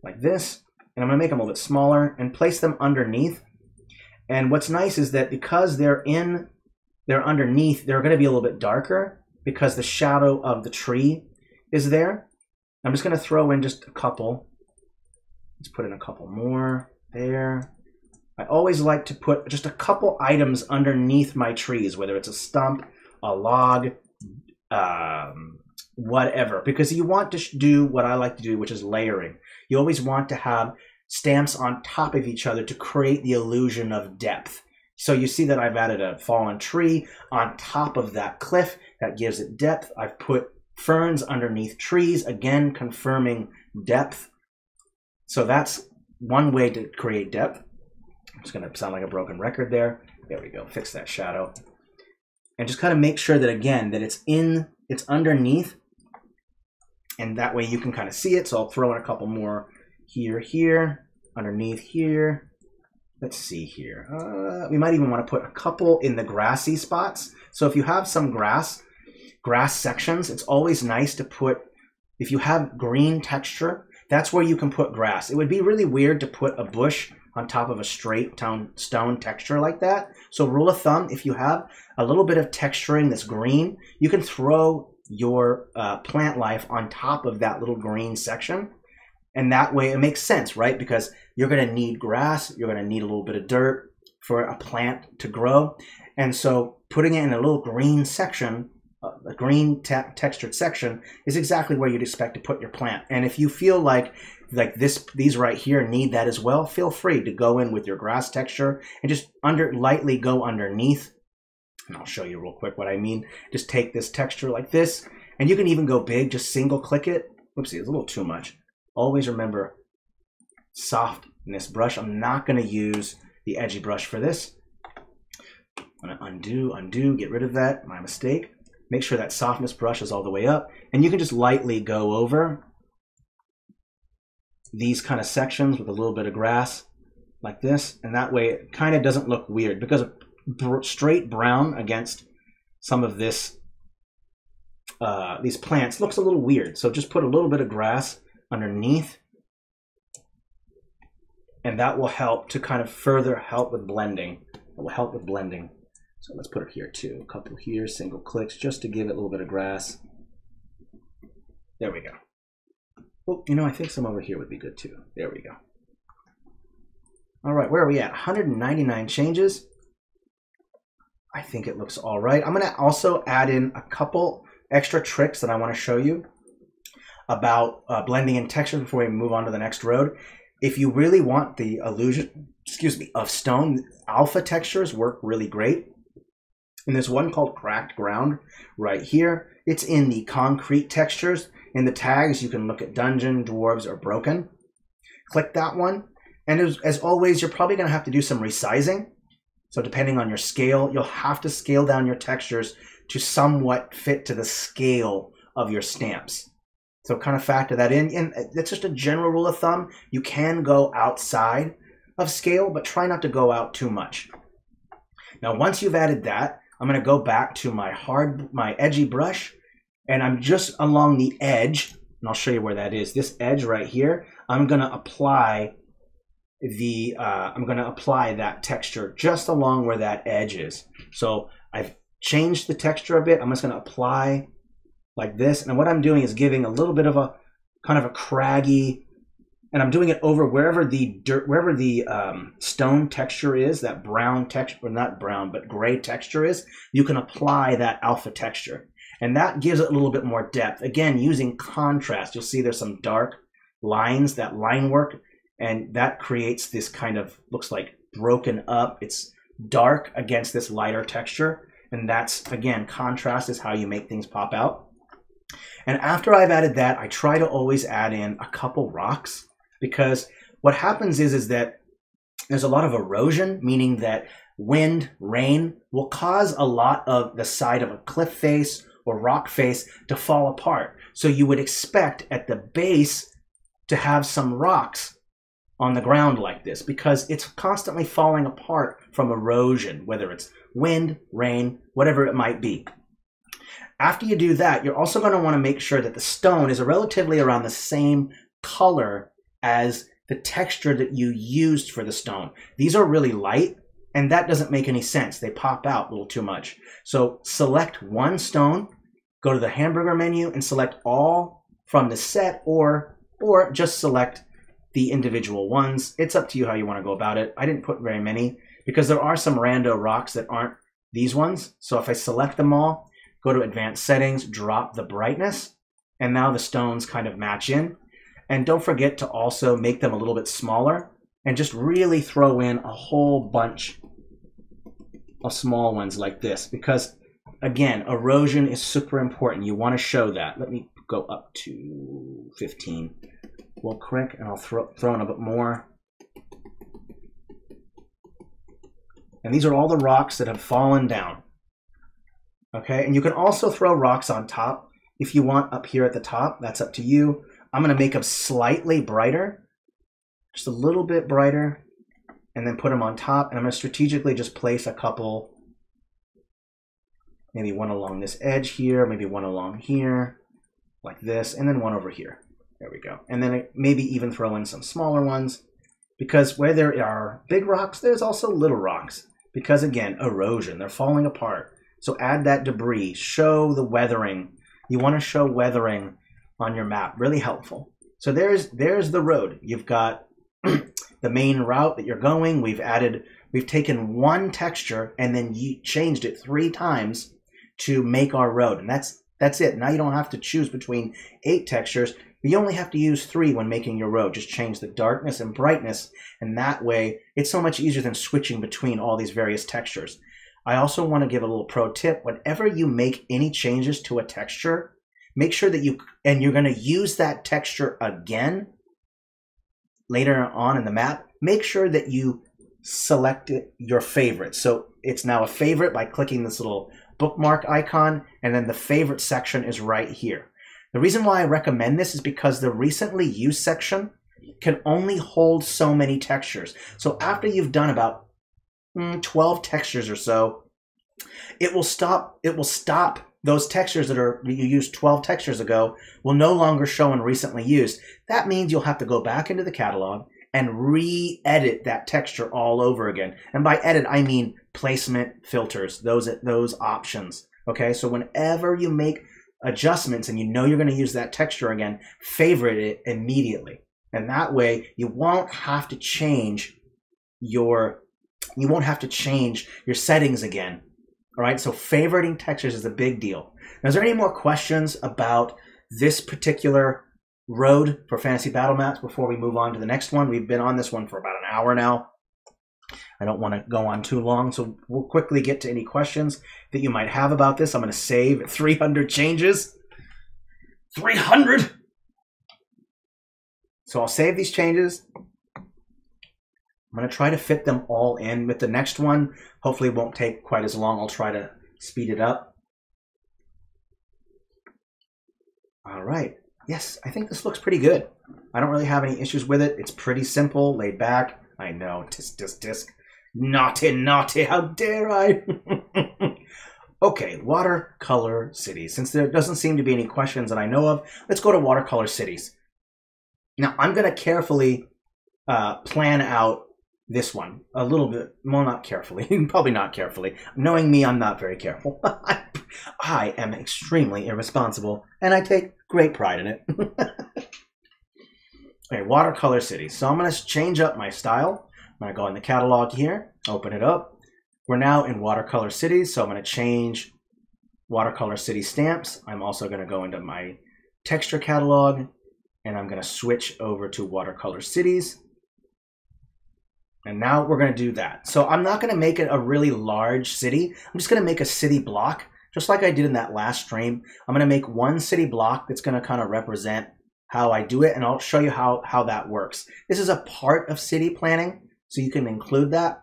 Speaker 1: like this. And I'm gonna make them a little bit smaller and place them underneath. And what's nice is that because they're underneath, they're gonna be a little bit darker because the shadow of the tree is there. I'm just gonna throw in just a couple. Let's put in a couple more there. I always like to put just a couple items underneath my trees, whether it's a stump, a log, whatever, because you want to do what I like to do, which is layering. You always want to have stamps on top of each other to create the illusion of depth. So you see that I've added a fallen tree on top of that cliff. That gives it depth. I've put ferns underneath trees, again confirming depth. So that's one way to create depth. I'm just going to sound like a broken record there. There we go. Fix that shadow. And just kind of make sure that, again, that it's underneath. And that way you can kind of see it. So I'll throw in a couple more here, underneath here. Let's see here. We might even want to put a couple in the grassy spots. So if you have some grass sections, it's always nice to put, if you have green texture, that's where you can put grass. It would be really weird to put a bush on top of a straight stone texture like that. So rule of thumb, if you have a little bit of texturing that's green, you can throw your plant life on top of that little green section. And that way it makes sense, right? Because you're going to need grass, you're going to need a little bit of dirt for a plant to grow. And so putting it in a little green section, a green textured section, is exactly where you'd expect to put your plant. And if you feel like these right here need that as well, feel free to go in with your grass texture and just lightly go underneath. And I'll show you real quick what I mean. Just take this texture like this, and you can even go big, just single click it. Oopsie, it's a little too much. Always remember softness brush. I'm not going to use the edgy brush for this. I'm going to undo, get rid of that, my mistake. Make sure that softness brush is all the way up, and you can just lightly go over these kind of sections with a little bit of grass like this, and that way it kind of doesn't look weird, because straight brown against some of this these plants looks a little weird. So just put a little bit of grass underneath, and that will help to kind of further help with blending. It will help with blending. So let's put it here too. A couple here, single clicks, just to give it a little bit of grass. There we go. Oh, you know, I think some over here would be good too. There we go. All right, where are we at? 199 changes. I think it looks all right. I'm going to also add in a couple extra tricks that I want to show you about blending in texture before we move on to the next road. If you really want the illusion, of stone, alpha textures work really great. And there's one called Cracked Ground right here. It's in the concrete textures. In the tags, you can look at Dungeon, Dwarves, or Broken. Click that one. And as always, you're probably going to have to do some resizing. So depending on your scale, you'll have to scale down your textures to somewhat fit to the scale of your stamps. So kind of factor that in. And that's just a general rule of thumb. You can go outside of scale, but try not to go out too much. Now, once you've added that, I'm going to go back to my edgy brush, and I'm just along the edge, and I'll show you where that is. This edge right here, I'm going to apply that texture just along where that edge is. So I've changed the texture a bit. I'm just going to apply like this, and what I'm doing is giving a little bit of a kind of a craggy, and I'm doing it over wherever the stone texture is, that brown texture, or not brown, but gray texture is. You can apply that alpha texture, and that gives it a little bit more depth. Again, using contrast, you'll see there's some dark lines, that line work, and that creates this kind of, looks like broken up. It's dark against this lighter texture, and that's, again, contrast is how you make things pop out. And after I've added that, I try to always add in a couple rocks, because what happens is that there's a lot of erosion, meaning that wind, rain will cause a lot of the side of a cliff face or rock face to fall apart. So you would expect at the base to have some rocks on the ground like this because it's constantly falling apart from erosion, whether it's wind, rain, whatever it might be. After you do that, you're also going to want to make sure that the stone is relatively around the same color as the texture that you used for the stone. These are really light, and that doesn't make any sense. They pop out a little too much. So select one stone, go to the hamburger menu, and select all from the set, or just select the individual ones. It's up to you how you want to go about it. I didn't put very many because there are some rando rocks that aren't these ones. So if I select them all, go to advanced settings, drop the brightness, and now the stones kind of match in. And don't forget to also make them a little bit smaller and just really throw in a whole bunch of small ones like this because, again, erosion is super important. You want to show that. Let me go up to 15 real quick, and I'll throw in a bit more. And these are all the rocks that have fallen down. Okay, and you can also throw rocks on top if you want up here at the top. That's up to you. I'm going to make them slightly brighter, just a little bit brighter, and then put them on top. And I'm going to strategically just place a couple, maybe one along this edge here, maybe one along here, like this, and then one over here. There we go. And then maybe even throw in some smaller ones, because where there are big rocks, there's also little rocks. Because again, erosion, they're falling apart. So add that debris, show the weathering. You want to show weathering on your map, really helpful. So there's the road. You've got the main route that you're going. We've taken one texture and then you changed it 3 times to make our road. And that's it. Now you don't have to choose between 8 textures. You only have to use 3 when making your road. Just change the darkness and brightness, and that way it's so much easier than switching between all these various textures. I also want to give a little pro tip. Whenever you make any changes to a texture, make sure that you're going to use that texture again later on in the map. Make sure that you select your favorite. So it's now a favorite by clicking this little bookmark icon, and then the favorite section is right here. The reason why I recommend this is because the recently used section can only hold so many textures. So after you've done about 12 textures or so, it will stop those textures that you used 12 textures ago will no longer show in recently used. That means you'll have to go back into the catalog and re-edit that texture all over again. And by edit, I mean placement, filters, those options. Okay, so whenever you make adjustments and you know you're going to use that texture again, favorite it immediately. And that way you won't have to change your settings again. All right, so favoriting textures is a big deal. Now, is there any more questions about this particular road for Fantasy Battlemaps before we move on to the next one? We've been on this one for about an hour now. I don't want to go on too long, so we'll quickly get to any questions that you might have about this. I'm going to save 300 changes. 300! So I'll save these changes. I'm going to try to fit them all in with the next one. Hopefully it won't take quite as long. I'll try to speed it up. All right. Yes, I think this looks pretty good. I don't really have any issues with it. It's pretty simple, laid back. I know, tisk. Naughty, naughty, how dare I? Okay, Watercolor Cities. Since there doesn't seem to be any questions that I know of, let's go to Watercolor Cities. Now, I'm going to carefully plan out this one a little bit. Well, not carefully. Probably not carefully. Knowing me, I'm not very careful. I am extremely irresponsible, and I take great pride in it. Okay, Watercolor Cities. So I'm going to change up my style. I'm going to go in the catalog here, open it up. We're now in Watercolor Cities, so I'm going to change Watercolor City stamps. I'm also going to go into my texture catalog, and I'm going to switch over to Watercolor Cities. And now we're going to do that. So I'm not going to make it a really large city. I'm just going to make a city block, just like I did in that last stream. I'm going to make one city block that's going to kind of represent how I do it, and I'll show you how that works. This is a part of city planning, so you can include that.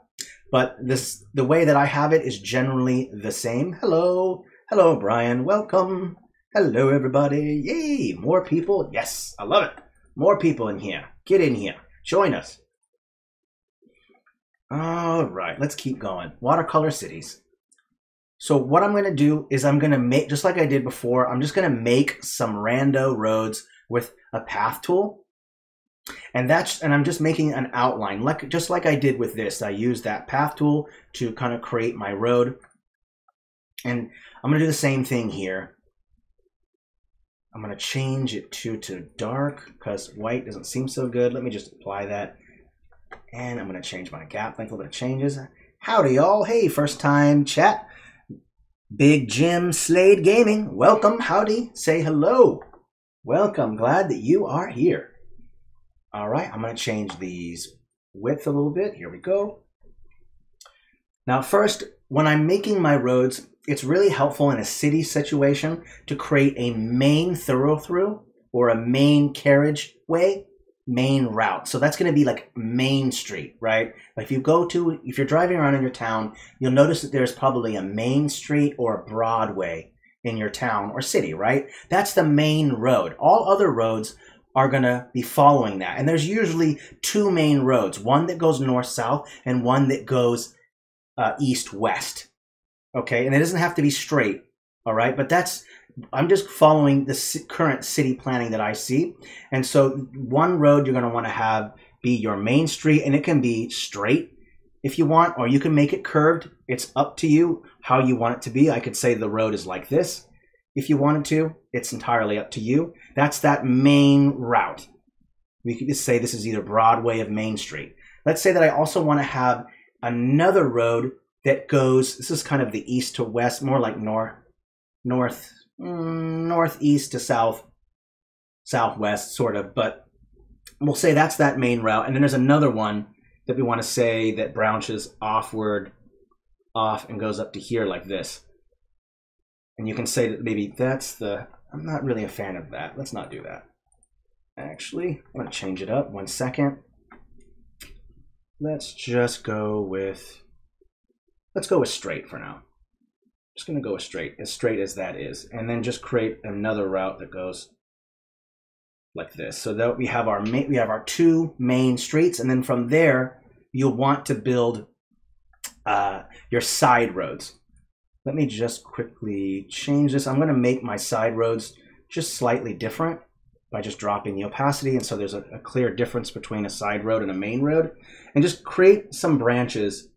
Speaker 1: but the way that I have it is generally the same. Hello, hello, Brian. Welcome. Hello, everybody. Yay, more people. Yes, I love it. More people in here. Get in here. Join us. All right, let's keep going. Watercolor Cities. So what I'm going to do is I'm going to make, just like I did before, I'm just going to make some rando roads with a path tool. And I'm just making an outline, just like I did with this. I used that path tool to kind of create my road. And I'm going to do the same thing here. I'm going to change it to dark because white doesn't seem so good. Let me just apply that. And I'm going to change my gap length. A little bit of changes. Howdy, y'all. Hey, first time chat. Big Jim Slade Gaming. Welcome. Howdy. Say hello. Welcome. Glad that you are here. All right. I'm going to change these width a little bit. Here we go. Now, first, when I'm making my roads, it's really helpful in a city situation to create a main thoroughfare or a main carriageway, main route. So that's going to be like Main Street, right? Like if you're driving around in your town, you'll notice that there's probably a main street or a Broadway in your town or city, right? That's the main road. All other roads are going to be following that. And there's usually two main roads, one that goes north-south and one that goes east-west. Okay, and it doesn't have to be straight, all right? But I'm just following the current city planning that I see. And so one road you're going to want to have be your main street, and it can be straight if you want, or you can make it curved. It's up to you how you want it to be. I could say the road is like this if you wanted to. It's entirely up to you. That's that main route. We could just say this is either Broadway of Main Street. Let's say that I also want to have another road that goes, this is kind of the east to west, more like northeast to southwest, sort of, but we'll say that's that main route. And then there's another one that we want to say that branches off and goes up to here like this. And you can say that maybe that's I'm not really a fan of that. Let's not do that. Actually, I'm going to change it up. 1 second. Let's go with straight for now. Just going to go with straight as that is, and then just create another route that goes like this. So that we have our two main streets, and then from there you'll want to build your side roads. Let me just quickly change this. I'm going to make my side roads just slightly different by just dropping the opacity, and so there's a clear difference between a side road and a main road, and just create some branches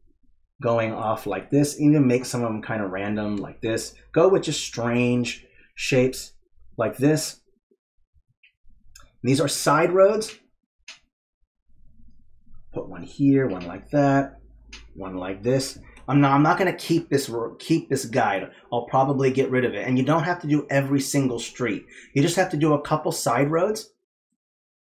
Speaker 1: going off like this. Even make some of them kind of random like this. Go with just strange shapes like this. These are side roads. Put one here, one like that, one like this. I'm not going to keep this guide. I'll probably get rid of it. And you don't have to do every single street. You just have to do a couple side roads.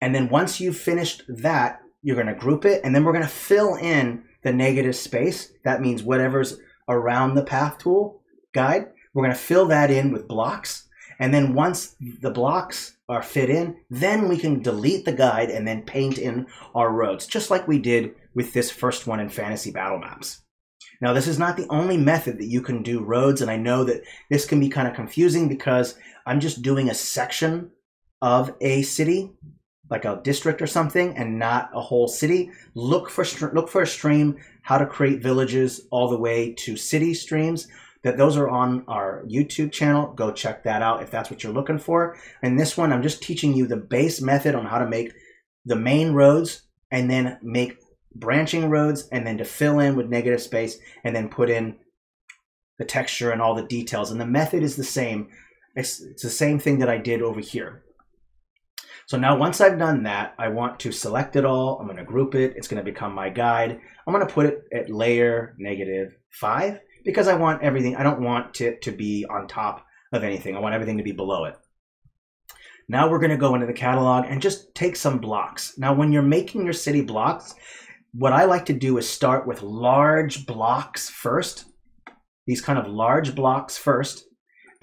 Speaker 1: And then once you've finished that, you're going to group it, and then we're going to fill in the negative space. That means whatever's around the path tool guide, we're going to fill that in with blocks. And then once the blocks are fit in, then we can delete the guide and then paint in our roads, just like we did with this first one in Fantasy Battlemaps. Now, this is not the only method that you can do roads, and I know that this can be kind of confusing because I'm just doing a section of a city, like a district or something, and not a whole city. Look for a stream, how to create villages all the way to city streams. Those are on our YouTube channel. Go check that out if that's what you're looking for. And this one, I'm just teaching you the base method on how to make the main roads and then make branching roads, and then to fill in with negative space and then put in the texture and all the details. And the method is the same. It's the same thing that I did over here. So now once I've done that, I want to select it all. I'm going to group it. It's going to become my guide. I'm going to put it at layer -5 because I want everything. I don't want it to be on top of anything. I want everything to be below it. Now we're going to go into the catalog and just take some blocks. Now when you're making your city blocks, what I like to do is start with large blocks first. These kind of large blocks first.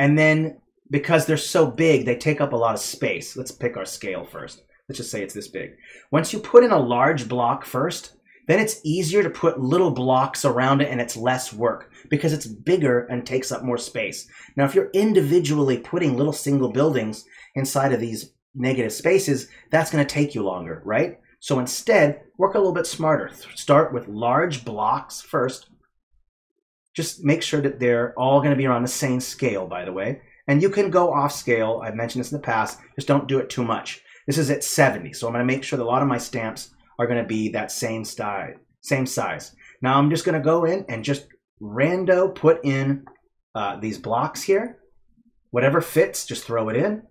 Speaker 1: And then because they're so big, they take up a lot of space. Let's pick our scale first. Let's just say it's this big. Once you put in a large block first, then it's easier to put little blocks around it and it's less work because it's bigger and takes up more space. Now, if you're individually putting little single buildings inside of these negative spaces, that's going to take you longer, right? So instead, work a little bit smarter. Start with large blocks first. Just make sure that they're all going to be around the same scale, by the way. And you can go off scale. I've mentioned this in the past. Just don't do it too much. This is at 70, so I'm going to make sure that a lot of my stamps are going to be that same size. Now I'm just going to go in and just rando put in these blocks here. Whatever fits, just throw it in.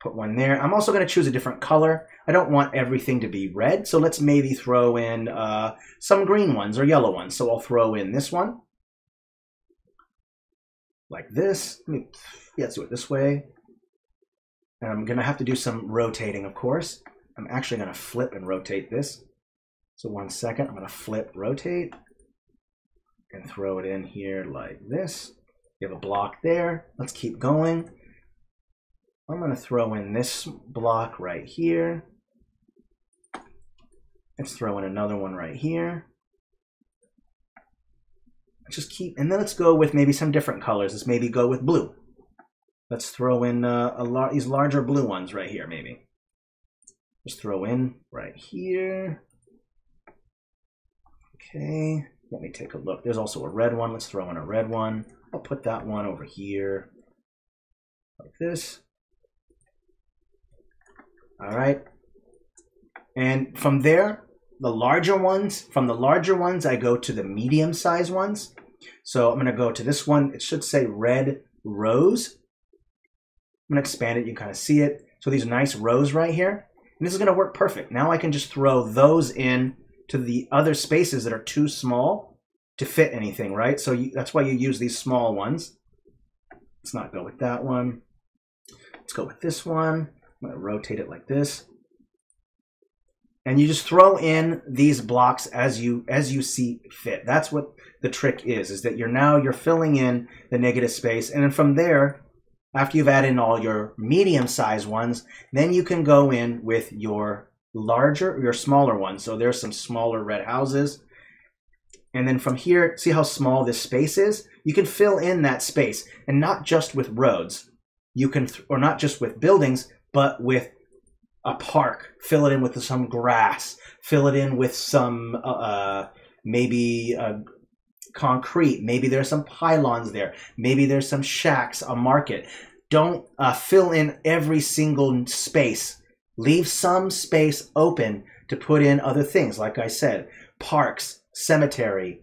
Speaker 1: Put one there. I'm also going to choose a different color. I don't want everything to be red, so let's maybe throw in some green ones or yellow ones. So I'll throw in this one. Like this. Let's do it this way. And I'm going to have to do some rotating, of course. I'm actually going to flip and rotate this. So 1 second, I'm going to flip, rotate, and throw it in here like this. You have a block there. Let's keep going. I'm going to throw in this block right here. Let's throw in another one right here. Just keep, and then let's go with maybe some different colors. Let's maybe go with blue. Let's throw in these larger blue ones right here, maybe. Just throw in right here. Okay, let me take a look. There's also a red one. Let's throw in a red one. I'll put that one over here, like this. All right. And from there, from the larger ones, I go to the medium size ones. So I'm going to go to this one. It should say red rose. I'm going to expand it. You can kind of see it. So these nice rows right here. And this is going to work perfect. Now I can just throw those in to the other spaces that are too small to fit anything, right? So that's why you use these small ones. Let's not go with that one. Let's go with this one. I'm going to rotate it like this. And you just throw in these blocks as you see fit. That's what the trick is that you're filling in the negative space. And then from there, after you've added in all your medium-sized ones, then you can go in with your smaller ones. So there's some smaller red houses. And then from here, see how small this space is? You can fill in that space, and not just with roads. You can, or not just with buildings, but with a park. Fill it in with some grass. Fill it in with some maybe concrete. Maybe there's some pylons there. Maybe there's some shacks, a market. Don't fill in every single space. Leave some space open to put in other things. Like I said, parks, cemetery,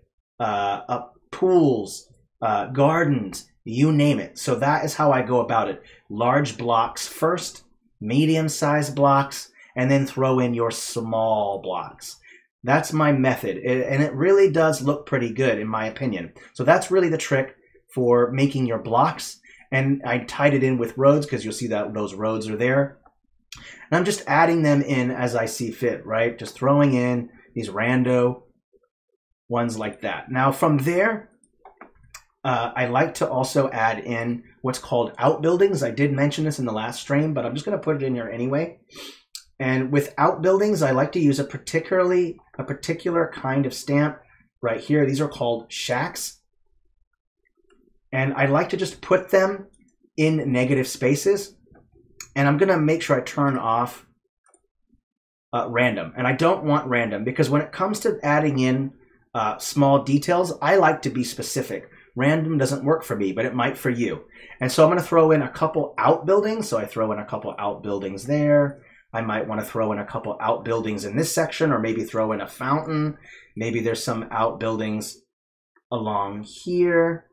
Speaker 1: pools, gardens, you name it. So that is how I go about it. Large blocks first, medium-sized blocks, and then throw in your small blocks. That's my method, and it really does look pretty good in my opinion. So that's really the trick for making your blocks, and I tied it in with roads because you'll see that those roads are there. And I'm just adding them in as I see fit, right? Just throwing in these rando ones like that. Now from there, I like to also add in what's called outbuildings. I did mention this in the last stream, but I'm just going to put it in here anyway. And with outbuildings, I like to use a particular kind of stamp right here. These are called shacks. And I like to just put them in negative spaces. And I'm going to make sure I turn off random. And I don't want random because when it comes to adding in small details, I like to be specific. Random doesn't work for me, but it might for you. And so I'm going to throw in a couple outbuildings. So I throw in a couple outbuildings there. I might want to throw in a couple outbuildings in this section, or maybe throw in a fountain. Maybe there's some outbuildings along here.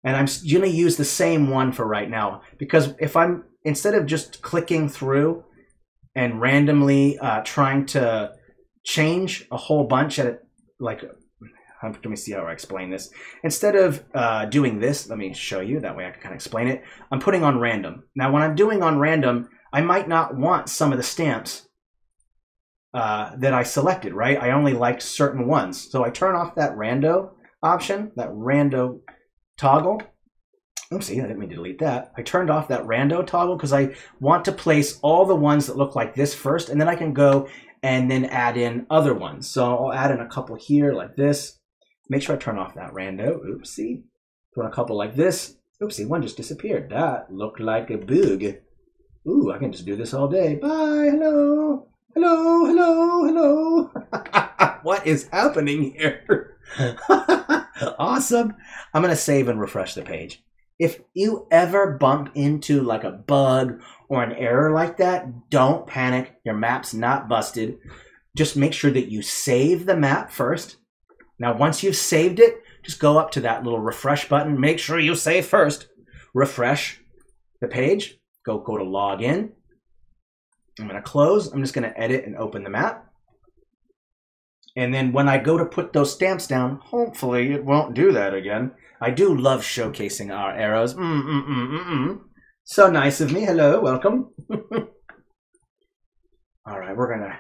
Speaker 1: And I'm going to use the same one for right now, because if I'm, instead of just clicking through and randomly trying to change a whole bunch at it, like, let me see how I explain this. Instead of doing this, let me show you, that way I can kind of explain it. I'm putting on random. Now when I'm doing on random, I might not want some of the stamps that I selected, right? I only like certain ones. So I turn off that rando option, that rando toggle. Oopsie, I didn't mean to delete that. I turned off that rando toggle because I want to place all the ones that look like this first, and then I can go and then add in other ones. So I'll add in a couple here like this. Make sure I turn off that rando. Oopsie. Throw in a couple like this. Oopsie, one just disappeared. That looked like a bug. Ooh, I can just do this all day. Bye, hello, hello, hello, hello. What is happening here? Awesome. I'm going to save and refresh the page. If you ever bump into like a bug or an error like that, don't panic. Your map's not busted. Just make sure that you save the map first. Now, once you've saved it, just go up to that little refresh button. Make sure you save first. Refresh the page. Go to log in. I'm going to close. I'm just going to edit and open the map. And then when I go to put those stamps down, hopefully it won't do that again. I do love showcasing our arrows. So nice of me. Hello, welcome. All right, we're going to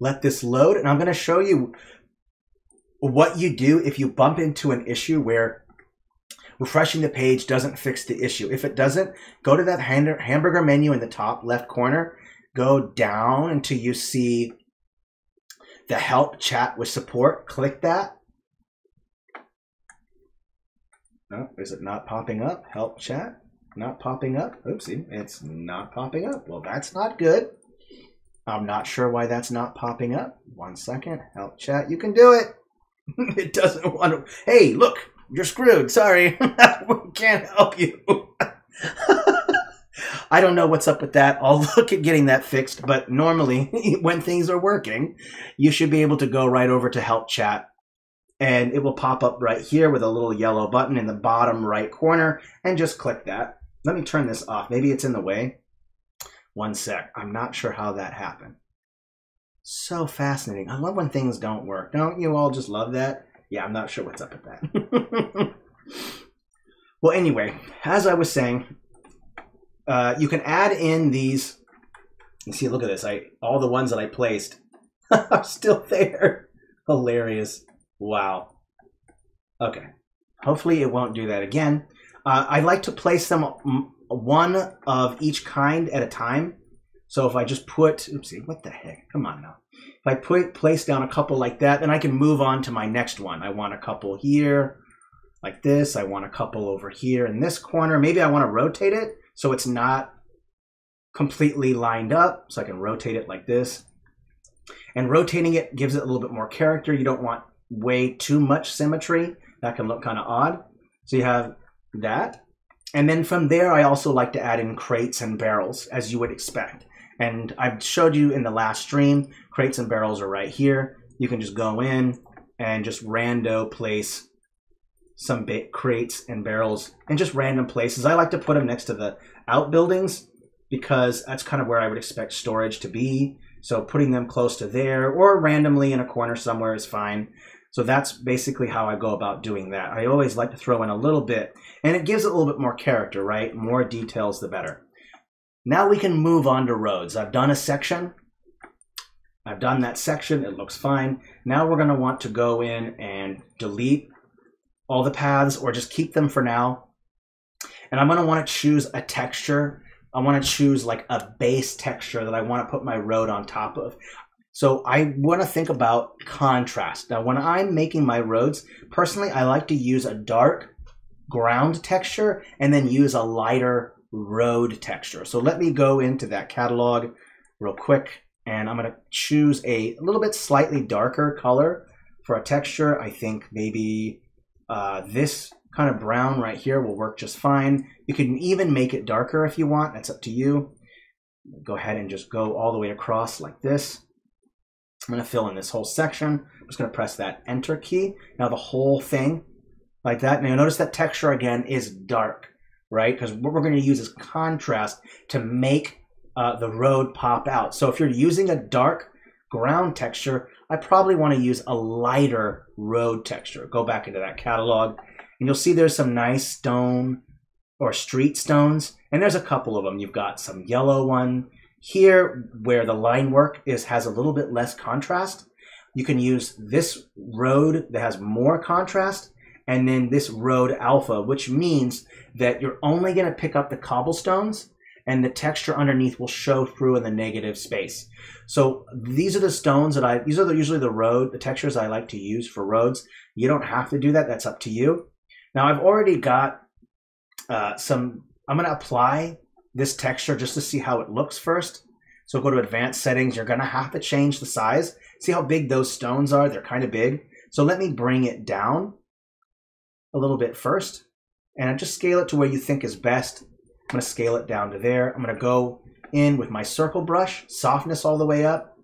Speaker 1: let this load. And I'm going to show you what you do if you bump into an issue where refreshing the page doesn't fix the issue. If it doesn't, go to that hamburger menu in the top left corner. Go down until you see the help chat with support. Click that. No, is it not popping up? Help chat, not popping up. Oopsie, it's not popping up. Well, that's not good. I'm not sure why that's not popping up. 1 second, help chat, you can do it. It doesn't want to. Hey, look, you're screwed. Sorry, we can't help you. I don't know what's up with that. I'll look at getting that fixed, but normally when things are working, you should be able to go right over to help chat and it will pop up right here with a little yellow button in the bottom right corner and just click that. Let me turn this off. Maybe it's in the way. 1 sec. I'm not sure how that happened. So fascinating. I love when things don't work. Don't you all just love that? Yeah, I'm not sure what's up with that. Well, anyway, as I was saying, you can add in these. You see, look at this. All the ones that I placed are still there. Hilarious. Wow. Okay. Hopefully it won't do that again. I like to place them one of each kind at a time. So if I just put, oopsie, what the heck? Come on now. If I place down a couple like that, then I can move on to my next one. I want a couple here like this. I want a couple over here in this corner. Maybe I want to rotate it so it's not completely lined up. So I can rotate it like this. And rotating it gives it a little bit more character. You don't want way too much symmetry. That can look kind of odd. So you have that. And then from there, I also like to add in crates and barrels, as you would expect. And I've showed you in the last stream, crates and barrels are right here. You can just go in and just rando place some crates and barrels in just random places. I like to put them next to the outbuildings because that's kind of where I would expect storage to be. So putting them close to there or randomly in a corner somewhere is fine. So that's basically how I go about doing that. I always like to throw in a little bit, and it gives it a little bit more character, right? More details, the better. Now we can move on to roads. I've done a section. I've done that section. It looks fine. Now we're going to want to go in and delete all the paths or just keep them for now. And I'm going to want to choose a texture. I want to choose like a base texture that I want to put my road on top of. So I want to think about contrast. Now, when I'm making my roads, personally, I like to use a dark ground texture and then use a lighter road texture. So let me go into that catalog real quick, and I'm going to choose a little bit slightly darker color for a texture. I think maybe this kind of brown right here will work just fine. You can even make it darker if you want. That's up to you. Go ahead and just go all the way across like this. I'm going to fill in this whole section. I'm just going to press that Enter key. Now the whole thing like that. Now you'll notice that texture again is dark, right? Because what we're going to use is contrast to make the road pop out. So if you're using a dark ground texture, I probably want to use a lighter road texture. Go back into that catalog and you'll see there's some nice stone or street stones. And there's a couple of them. You've got some yellow one. Here, where the line work has a little bit less contrast, you can use this road that has more contrast, and then this road alpha, which means that you're only going to pick up the cobblestones and the texture underneath will show through in the negative space. So these are the stones that these are usually the textures I like to use for roads. You don't have to do that. That's up to you. Now I've already got I'm going to apply this texture just to see how it looks first. So go to advanced settings. You're going to have to change the size. See how big those stones are? They're kind of big. So let me bring it down a little bit first, and just scale it to where you think is best. I'm going to scale it down to there. I'm going to go in with my circle brush, softness all the way up,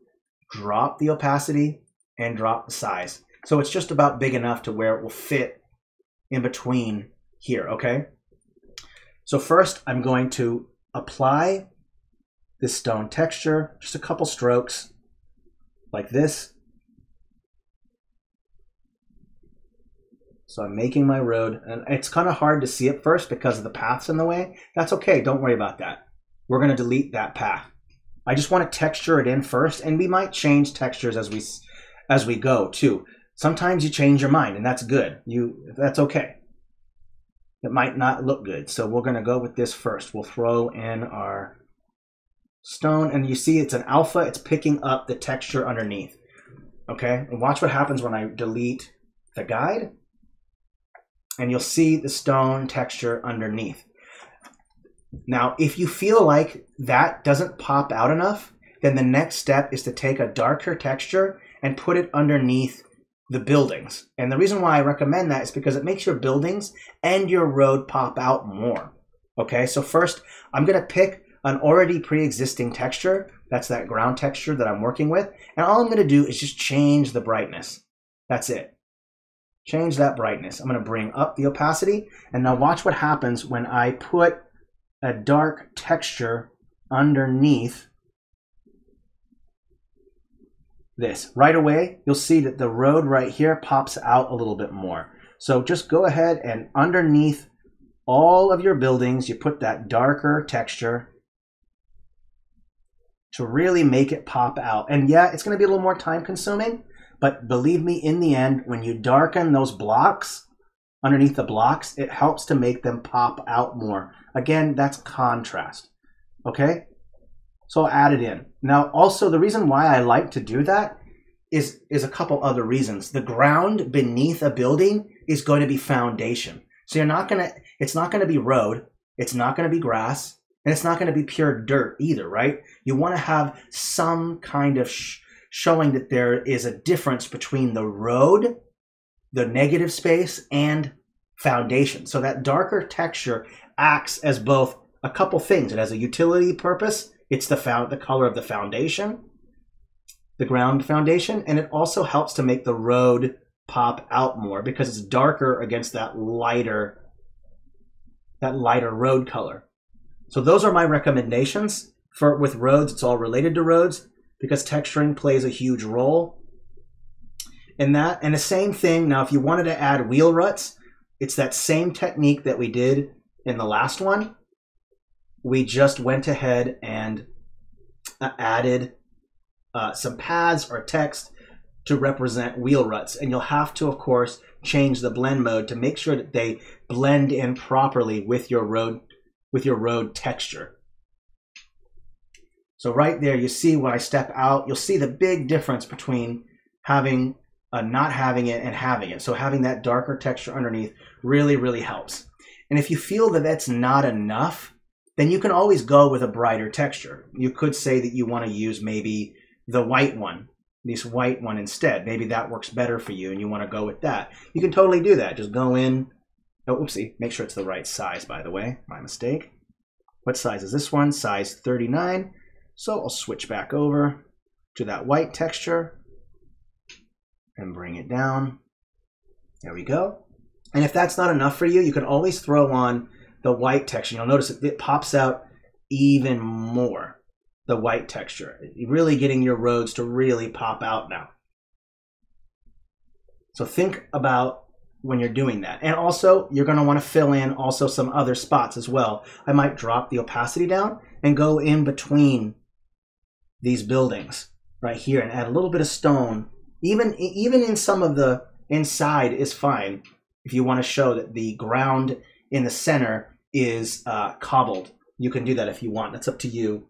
Speaker 1: drop the opacity, and drop the size. So it's just about big enough to where it will fit in between here, okay? So first I'm going to apply this stone texture, just a couple strokes like this. So I'm making my road, and it's kind of hard to see it first because of the paths in the way. That's okay, don't worry about that. We're going to delete that path. I just want to texture it in first, and we might change textures as we go too. Sometimes you change your mind, and that's good. That's okay. It might not look good, so we're going to go with this first. We'll throw in our stone, and you see it's an alpha. It's picking up the texture underneath. Okay, and watch what happens when I delete the guide, and you'll see the stone texture underneath. Now, if you feel like that doesn't pop out enough, then the next step is to take a darker texture and put it underneath the buildings. And the reason why I recommend that is because it makes your buildings and your road pop out more. Okay, so first I'm going to pick an already pre-existing texture. That's that ground texture that I'm working with. And all I'm going to do is just change the brightness. That's it. Change that brightness. I'm going to bring up the opacity. And now watch what happens when I put a dark texture underneath this. Right away, you'll see that the road right here pops out a little bit more. So just go ahead and underneath all of your buildings, you put that darker texture to really make it pop out. And yeah, it's going to be a little more time consuming, but believe me, in the end, when you darken those blocks, underneath the blocks, it helps to make them pop out more. Again, that's contrast. Okay? So I'll add it in. Now, also, the reason why I like to do that is a couple other reasons. The ground beneath a building is going to be foundation. So it's not going to be road, it's not going to be grass, and it's not going to be pure dirt either, right? You want to have some kind of showing that there is a difference between the road, the negative space, and foundation. So that darker texture acts as both a couple things. It has a utility purpose. It's the color of the foundation, the ground foundation, and it also helps to make the road pop out more because it's darker against that lighter road color. So those are my recommendations with roads. It's all related to roads because texturing plays a huge role in that. And the same thing, now if you wanted to add wheel ruts, it's that same technique that we did in the last one. We just went ahead and added some paths or text to represent wheel ruts. And you'll have to, of course, change the blend mode to make sure that they blend in properly with your road texture. So right there, you see when I step out, you'll see the big difference between having not having it and having it. So having that darker texture underneath really, really helps. And if you feel that that's not enough, then you can always go with a brighter texture. You could say that you want to use maybe the white one, this white one instead. Maybe that works better for you and you want to go with that. You can totally do that. Just go in. Oh, oopsie. Make sure it's the right size, by the way. My mistake. What size is this one? Size 39. So I'll switch back over to that white texture and bring it down. There we go. And if that's not enough for you, you can always throw on the white texture. You'll notice it pops out even more, the white texture. You're really getting your roads to really pop out now. So think about when you're doing that. And also, you're going to want to fill in also some other spots as well. I might drop the opacity down and go in between these buildings right here and add a little bit of stone. Even in some of the inside is fine if you want to show that the ground in the center is cobbled. you can do that if you want. That's up to you.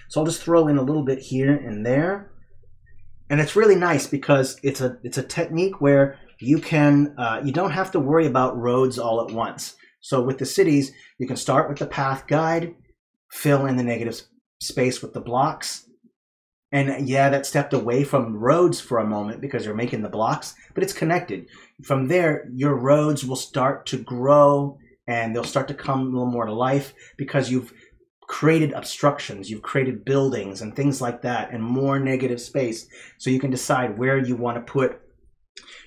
Speaker 1: So I'll just throw in a little bit here and there. And it's really nice because it's a technique where you can you don't have to worry about roads all at once. So with the cities, you can start with the path guide, fill in the negative space with the blocks. And yeah, that stepped away from roads for a moment because you're making the blocks, but it's connected. From there, your roads will start to grow and they'll start to come a little more to life because you've created obstructions, you've created buildings and things like that, and more negative space. So you can decide where you want to put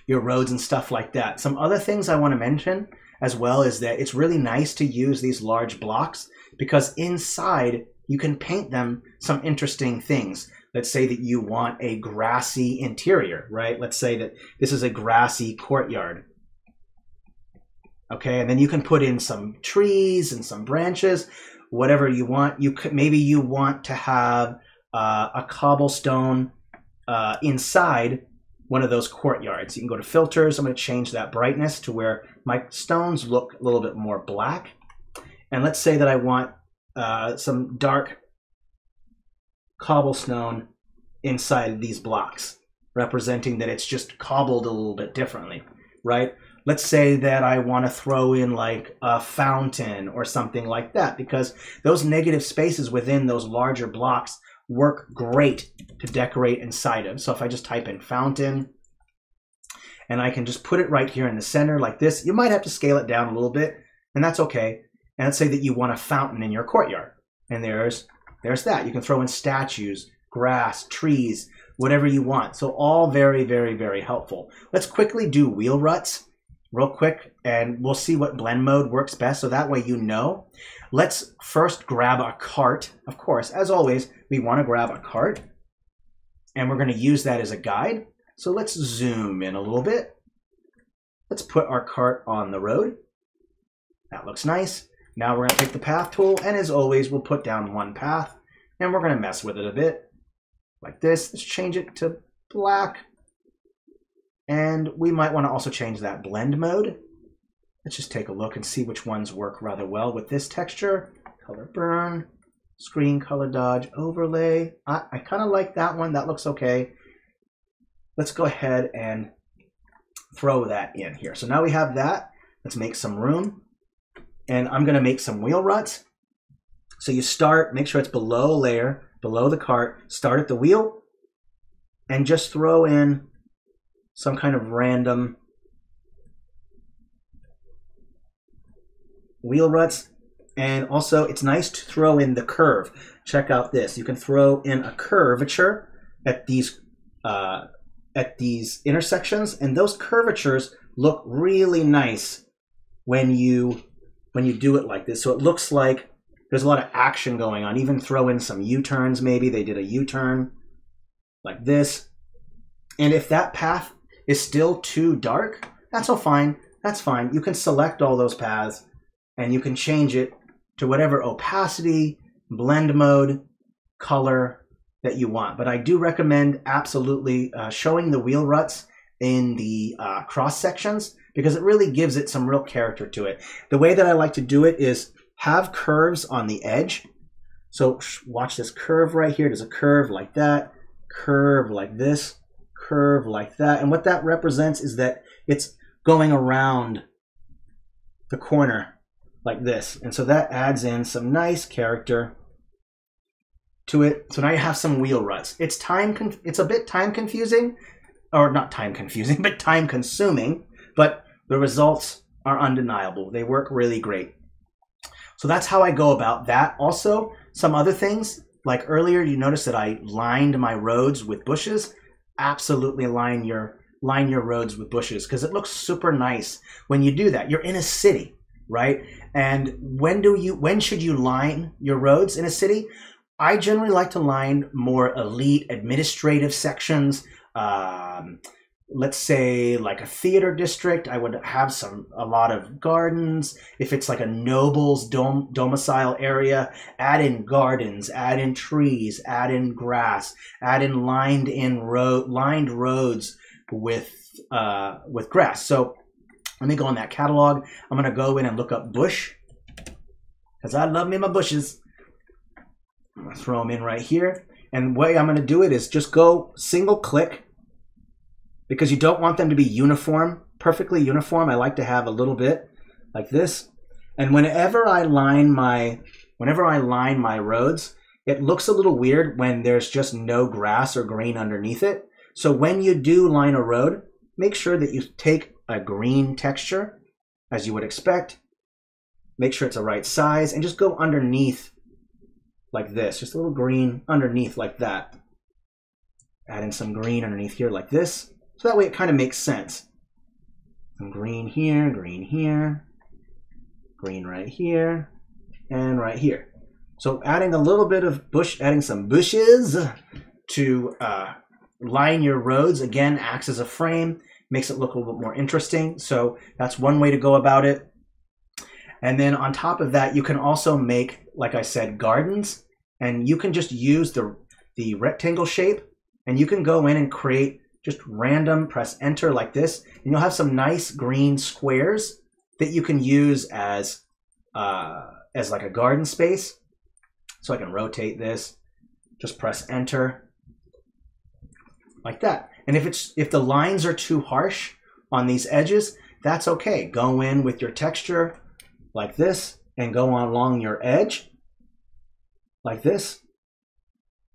Speaker 1: your roads and stuff like that. Some other things I want to mention as well is that it's really nice to use these large blocks because inside you can paint them some interesting things. Let's say that you want a grassy interior, right? Let's say that this is a grassy courtyard. Okay, and then you can put in some trees and some branches, whatever you want. You could, maybe you want to have a cobblestone inside one of those courtyards. You can go to filters. I'm going to change that brightness to where my stones look a little bit more black. And let's say that I want some dark cobblestone inside these blocks, representing that it's just cobbled a little bit differently, right? Let's say that I want to throw in like a fountain or something like that, because those negative spaces within those larger blocks work great to decorate inside of. So if I just type in fountain and I can just put it right here in the center like this, you might have to scale it down a little bit, and that's okay. And let's say that you want a fountain in your courtyard, and there's that. You can throw in statues, grass, trees, whatever you want. So all very, very, very helpful. Let's quickly do wheel ruts real quick, and we'll see what blend mode works best, so that way you know. Let's first grab a cart. Of course, as always, we want to grab a cart, and we're going to use that as a guide. So let's zoom in a little bit. Let's put our cart on the road. That looks nice. Now we're going to take the path tool, and as always, we'll put down one path, and we're going to mess with it a bit like this. Let's change it to black. And we might want to also change that blend mode. Let's just take a look and see which ones work rather well with this texture. Color burn, screen color dodge, overlay. I kind of like that one. That looks okay. Let's go ahead and throw that in here. So now we have that. Let's make some room. And I'm going to make some wheel ruts. So you start, make sure it's below a layer, below the cart. Start at the wheel and just throw in some kind of random wheel ruts. And also it's nice to throw in the curve. Check out this. You can throw in a curvature at these intersections, and those curvatures look really nice when you do it like this. So it looks like there's a lot of action going on. Even throw in some U-turns maybe. They did a U-turn like this. And if that path is still too dark, that's all fine. That's fine. You can select all those paths and you can change it to whatever opacity, blend mode, color that you want. But I do recommend absolutely showing the wheel ruts in the cross sections, because it really gives it some real character to it. The way that I like to do it is have curves on the edge. So watch this curve right here. There's a curve like that, curve like this, curve like that. And what that represents is that it's going around the corner like this. And so that adds in some nice character to it. So now you have some wheel ruts. It's a bit time confusing, or not time confusing, but time consuming, but the results are undeniable. They work really great. So that's how I go about that. Also, some other things, like earlier you noticed that I lined my roads with bushes. Absolutely line your roads with bushes, because it looks super nice when you do that. You're in a city, right? And when should you line your roads in a city? I generally like to line more elite administrative sections. Let's say like a theater district, I would have a lot of gardens. If it's like a noble's domicile area, add in gardens, add in trees, add in grass, add in lined roads with grass. So let me go on that catalog. I'm going to go in and look up bush. because I love me my bushes. I'm going to throw them in right here. And the way I'm going to do it is just go single click, because you don't want them to be uniform, perfectly uniform. I like to have a little bit like this. And whenever I line my roads, it looks a little weird when there's just no grass or green underneath it. So when you do line a road, make sure that you take a green texture, as you would expect. Make sure it's the right size, and just go underneath like this. Just a little green underneath like that. Add in some green underneath here like this. So that way it kind of makes sense. Some green here, green right here, and right here. So adding a little bit of adding some bushes to line your roads, again, acts as a frame, makes it look a little bit more interesting. So that's one way to go about it. And then on top of that, you can also make, like I said, gardens, and you can just use the rectangle shape, and you can go in and create just random, press enter like this, and you'll have some nice green squares that you can use as like a garden space. So I can rotate this, just press enter like that. And if the lines are too harsh on these edges, that's okay. Go in with your texture like this and go on along your edge like this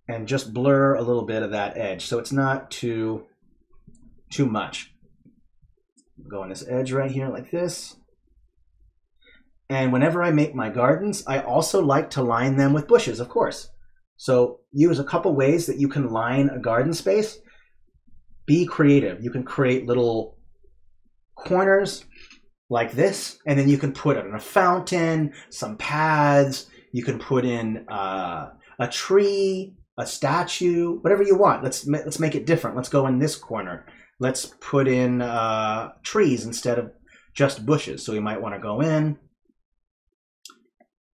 Speaker 1: and just blur a little bit of that edge so it's not too much. Go on this edge right here like this. And whenever I make my gardens, I also like to line them with bushes, of course. So use a couple ways that you can line a garden space. Be creative. You can create little corners like this, and then you can put in a fountain, some paths. You can put in a tree, a statue, whatever you want. Let's make it different. Let's go in this corner. Let's put in trees instead of just bushes. So we might want to go in,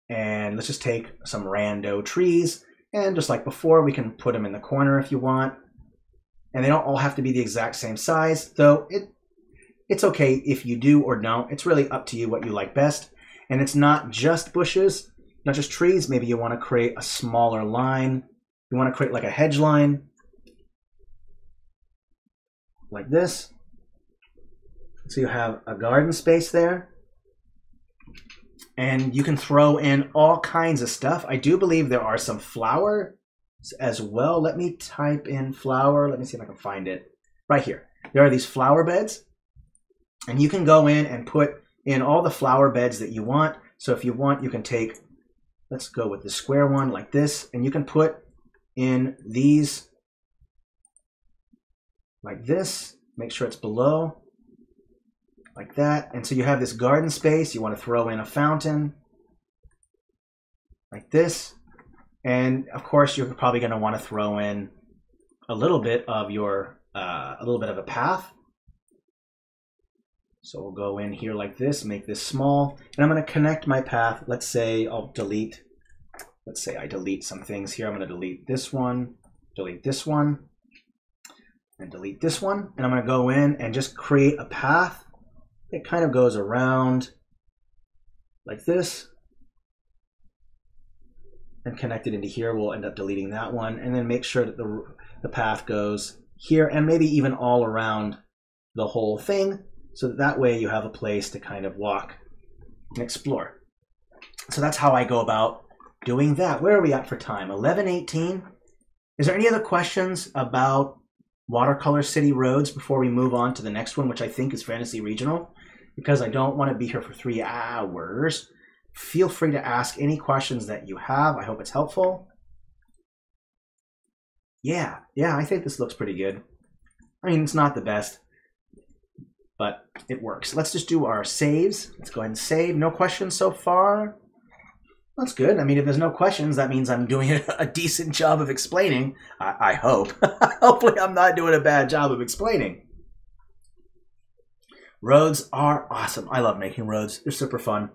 Speaker 1: and let's just take some rando trees, and just like before, we can put them in the corner if you want. And they don't all have to be the exact same size, though it's okay if you do or don't. It's really up to you what you like best. And it's not just bushes, not just trees. Maybe you want to create a smaller line. You want to create like a hedge line, like this. So you have a garden space there. And you can throw in all kinds of stuff. I do believe there are some flowers as well. Let me type in flower. Let me see if I can find it. Right here. There are these flower beds. And you can go in and put in all the flower beds that you want. So if you want, you can take, let's go with the square one like this. And you can put in these like this. Make sure it's below. Like that. And so you have this garden space. You want to throw in a fountain like this. And of course, you're probably going to want to throw in a little bit of your, a little bit of a path. So we'll go in here like this, make this small, and I'm going to connect my path. Let's say I'll delete, let's say I delete some things here. I'm going to delete this one, delete this one, and delete this one. And I'm going to go in and just create a path. It kind of goes around like this and connect it into here. We'll end up deleting that one, and then make sure that the path goes here and maybe even all around the whole thing, so that way you have a place to kind of walk and explore. So that's how I go about doing that. Where are we at for time? 11:18. Is there any other questions about Watercolor City roads before we move on to the next one, which I think is Fantasy Regional? Because I don't want to be here for 3 hours. Feel free to ask any questions that you have. I hope it's helpful. Yeah, I think this looks pretty good. I mean, it's not the best, but it works. Let's just do our saves. Let's go ahead and save. No questions so far. That's good. I mean, if there's no questions, that means I'm doing a decent job of explaining. I hope. Hopefully I'm not doing a bad job of explaining. Roads are awesome. I love making roads. They're super fun.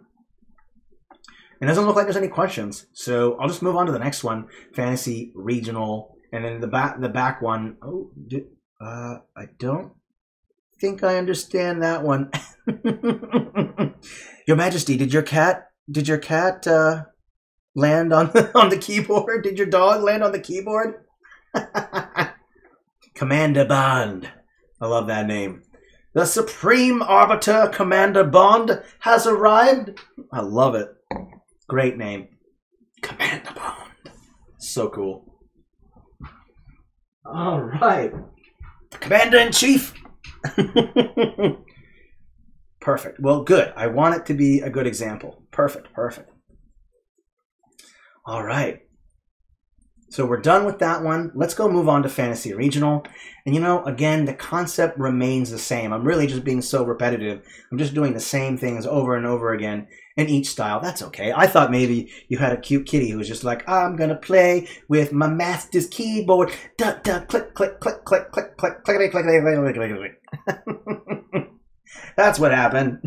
Speaker 1: It doesn't look like there's any questions, so I'll just move on to the next one, Fantasy Regional, and then the back one. Oh, I don't think I understand that one. Your Majesty, did your cat Did your cat land on on the keyboard? Did your dog land on the keyboard? Commander Bond. I love that name. The Supreme Arbiter Commander Bond has arrived. I love it. Great name. Commander Bond. So cool. All right. Commander-in-Chief. Perfect. Well, good. I want it to be a good example. Perfect. Perfect. All right. So we're done with that one. Let's go move on to Fantasy Regional. And you know, again, the concept remains the same. I'm really just being so repetitive. I'm just doing the same things over and over again in each style. That's okay. I thought maybe you had a cute kitty who was just like, I'm going to play with my master's keyboard. Duh, duh, click, click, click, click, click, click, click, click, click, click, click, click, click. That's what happened.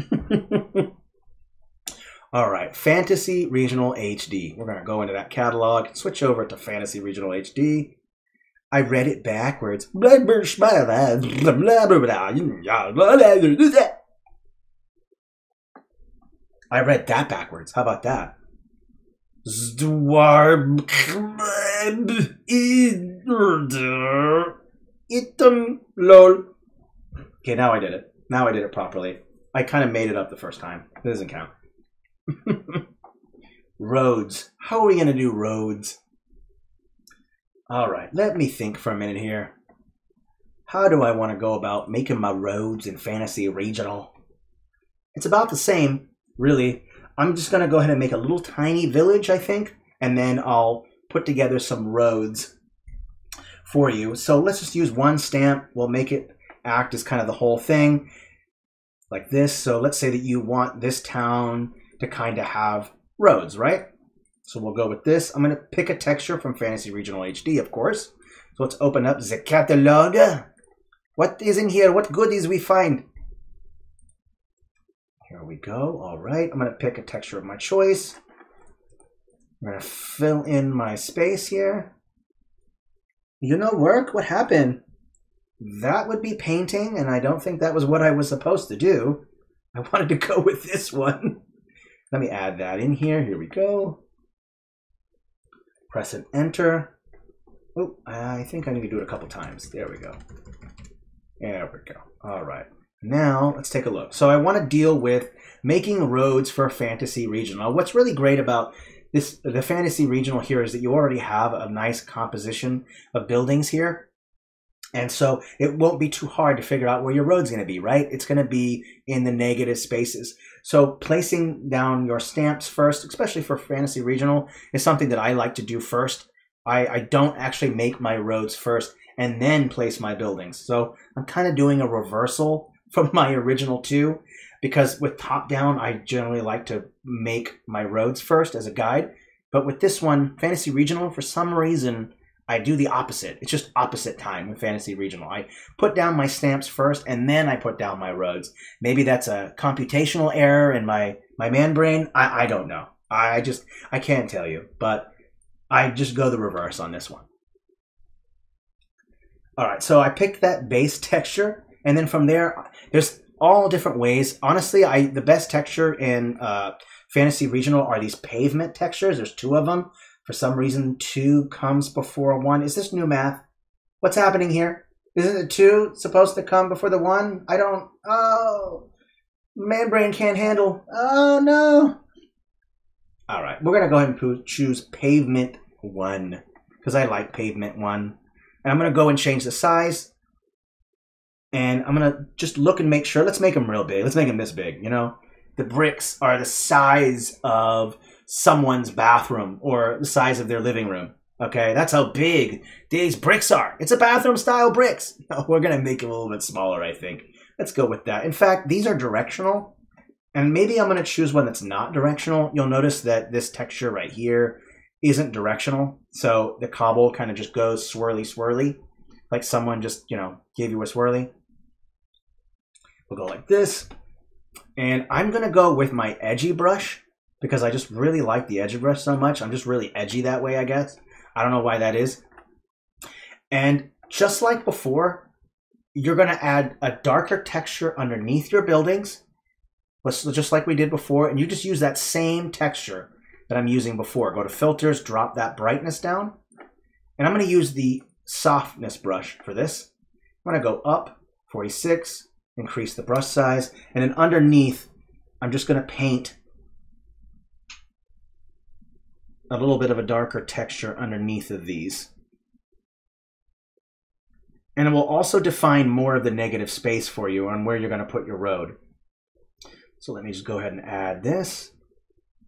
Speaker 1: All right, Fantasy Regional HD. We're going to go into that catalog, switch over to Fantasy Regional HD. I read it backwards. I read that backwards. How about that? Lol. Okay, now I did it. Now I did it properly. I kind of made it up the first time. It doesn't count. Roads. How are we going to do roads? All right, let me think for a minute here. How do I want to go about making my roads in Fantasy Regional? It's about the same, really. I'm just going to go ahead and make a little tiny village, I think, and then I'll put together some roads for you. So let's just use one stamp. We'll make it act as kind of the whole thing, like this. So let's say that you want this town to kind of have roads, right? So we'll go with this. I'm going to pick a texture from Fantasy Regional HD, of course. So let's open up the catalog. What is in here? What goodies we find? Here we go. All right. I'm going to pick a texture of my choice. I'm going to fill in my space here. You know, work? What happened? That would be painting, and I don't think that was what I was supposed to do. I wanted to go with this one. Let me add that in here. Here we go. Press and enter. Oh, I think I need to do it a couple times. There we go. There we go. All right. Now, let's take a look. So I want to deal with making roads for Fantasy Regional. What's really great about the Fantasy Regional here is that you already have a nice composition of buildings here. And so it won't be too hard to figure out where your road's going to be, right? It's going to be in the negative spaces. So placing down your stamps first, especially for Fantasy Regional, is something that I like to do first. I don't actually make my roads first and then place my buildings. So I'm kind of doing a reversal from my original two, because with top-down, I generally like to make my roads first as a guide. But with this one, Fantasy Regional, for some reason, I do the opposite. It's just opposite time with Fantasy Regional. I put down my stamps first, and then I put down my roads. Maybe that's a computational error in my man brain. I don't know. I can't tell you. But I just go the reverse on this one. All right, so I picked that base texture, and then from there, there's all different ways. Honestly, the best texture in Fantasy Regional are these pavement textures. There's two of them. For some reason, 2 comes before 1. Is this new math? What's happening here? Isn't the 2 supposed to come before the 1? I don't... Oh! Man brain can't handle. Oh, no! All right, we're going to go ahead and choose Pavement 1, because I like Pavement 1. And I'm going to go and change the size. And I'm going to just look and make sure. Let's make them real big. Let's make them this big, you know? The bricks are the size of someone's bathroom or the size of their living room. Okay, that's how big these bricks are. It's a bathroom style bricks. No, we're gonna make it a little bit smaller, I think. Let's go with that. In fact, these are directional, and maybe I'm gonna choose one that's not directional. You'll notice that this texture right here isn't directional, so the cobble kind of just goes swirly swirly, like someone just, you know, gave you a swirly. We'll go like this, and I'm gonna go with my edgy brush, because I just really like the edgy brush so much. I'm just really edgy that way, I guess. I don't know why that is. And just like before, you're going to add a darker texture underneath your buildings just like we did before, and you just use that same texture that I'm using before. Go to filters, drop that brightness down, and I'm going to use the softness brush for this. I'm going to go up 46, increase the brush size, and then underneath I'm just going to paint a little bit of a darker texture underneath of these. And it will also define more of the negative space for you on where you're going to put your road. So let me just go ahead and add this.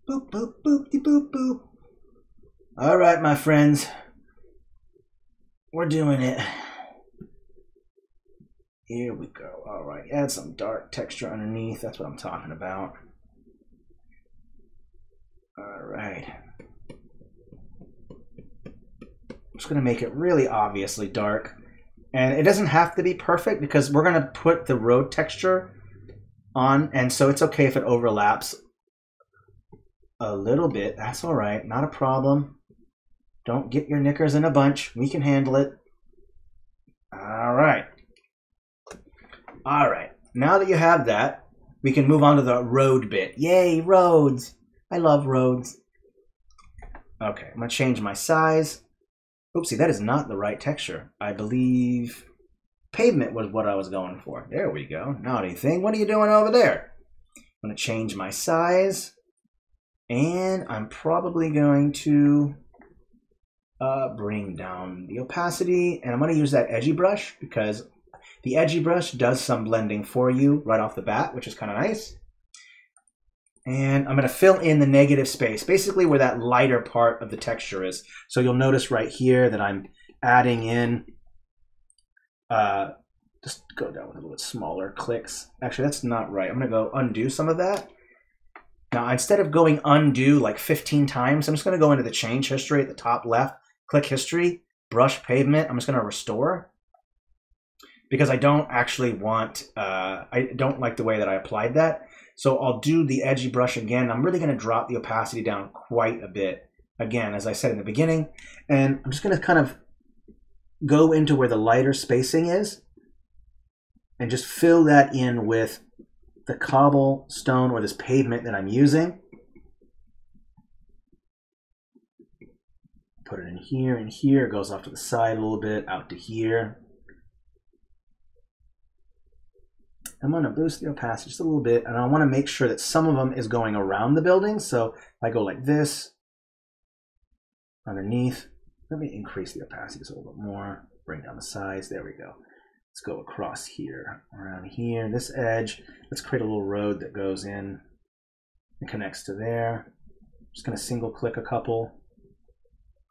Speaker 1: Boop, boop, boop, de boop, boop. All right, my friends. We're doing it. Here we go. All right, add some dark texture underneath. That's what I'm talking about. All right. I'm just going to make it really obviously dark. And it doesn't have to be perfect because we're going to put the road texture on. And so it's okay if it overlaps a little bit. That's all right. Not a problem. Don't get your knickers in a bunch. We can handle it. All right. All right. Now that you have that, we can move on to the road bit. Yay, roads. I love roads. Okay, I'm going to change my size. Oopsie, that is not the right texture. I believe pavement was what I was going for. There we go. Naughty thing. What are you doing over there? I'm going to change my size. And I'm probably going to bring down the opacity. And I'm going to use that edgy brush because the edgy brush does some blending for you right off the bat, which is kind of nice. And I'm going to fill in the negative space, basically where that lighter part of the texture is. So you'll notice right here that I'm adding in, just go down with a little bit smaller clicks. Actually, that's not right. I'm going to go undo some of that. Now, instead of going undo like 15 times, I'm just going to go into the change history at the top left, click history, brush pavement. I'm just going to restore because I don't actually want, I don't like the way that I applied that. So I'll do the edgy brush again. I'm really going to drop the opacity down quite a bit. Again, as I said in the beginning. And I'm just going to kind of go into where the lighter spacing is. And just fill that in with the cobblestone or this pavement that I'm using. Put it in here and here. It goes off to the side a little bit, out to here. I'm going to boost the opacity just a little bit, and I want to make sure that some of them is going around the building. So if I go like this, underneath, let me increase the opacity just a little bit more, bring down the size, there we go. Let's go across here, around here, this edge. Let's create a little road that goes in and connects to there. Just going to single click a couple,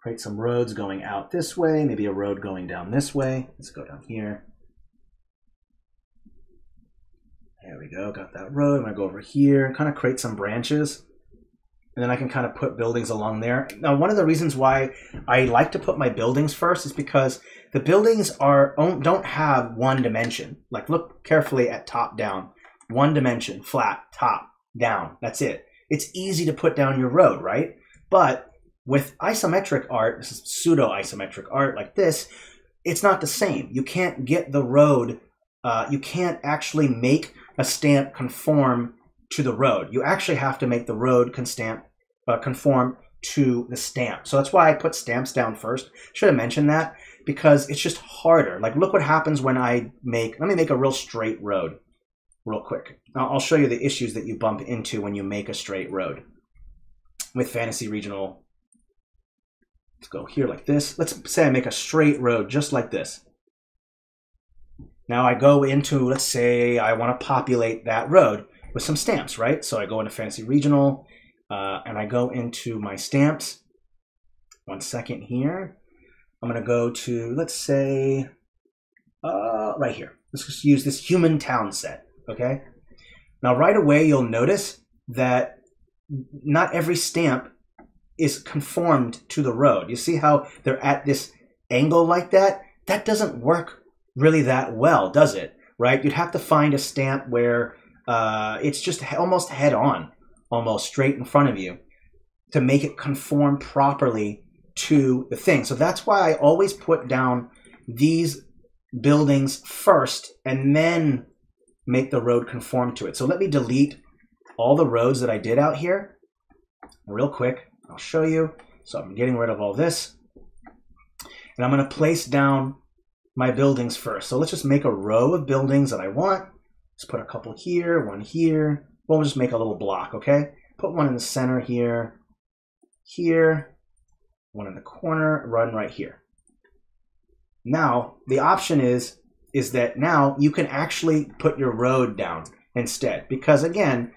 Speaker 1: create some roads going out this way, maybe a road going down this way. Let's go down here. There we go, got that road. I'm gonna go over here and kind of create some branches. And then I can kind of put buildings along there. Now, one of the reasons why I like to put my buildings first is because the buildings don't have one dimension. Like, look carefully at top down. One dimension, flat, top, down, that's it. It's easy to put down your road, right? But with isometric art, this is pseudo-isometric art like this, it's not the same. You can't get the road, you can't actually make a stamp conform to the road. You actually have to make the road conform to the stamp. So that's why I put stamps down first. Should have mentioned that because it's just harder. Like, look what happens when I let me make a real straight road real quick. I'll show you the issues that you bump into when you make a straight road with Fantasy Regional. Let's go here like this. Let's say I make a straight road just like this. Now I go into, let's say I want to populate that road with some stamps, right? So I go into Fantasy Regional and I go into my stamps. 1 second here. I'm going to go to, let's say, right here. Let's just use this human town set, okay? Now right away you'll notice that not every stamp is conformed to the road. You see how they're at this angle like that? That doesn't work really that well, does it? Right? You'd have to find a stamp where it's just almost head on, almost straight in front of you to make it conform properly to the thing. So that's why I always put down these buildings first and then make the road conform to it. So let me delete all the roads that I did out here real quick. I'll show you. So I'm getting rid of all this. And I'm going to place down my buildings first. So let's just make a row of buildings that I want. Let's put a couple here, one here. We'll just make a little block, okay? Put one in the center here, here, one in the corner, run right here. Now, the option is that now you can actually put your road down instead. Because again,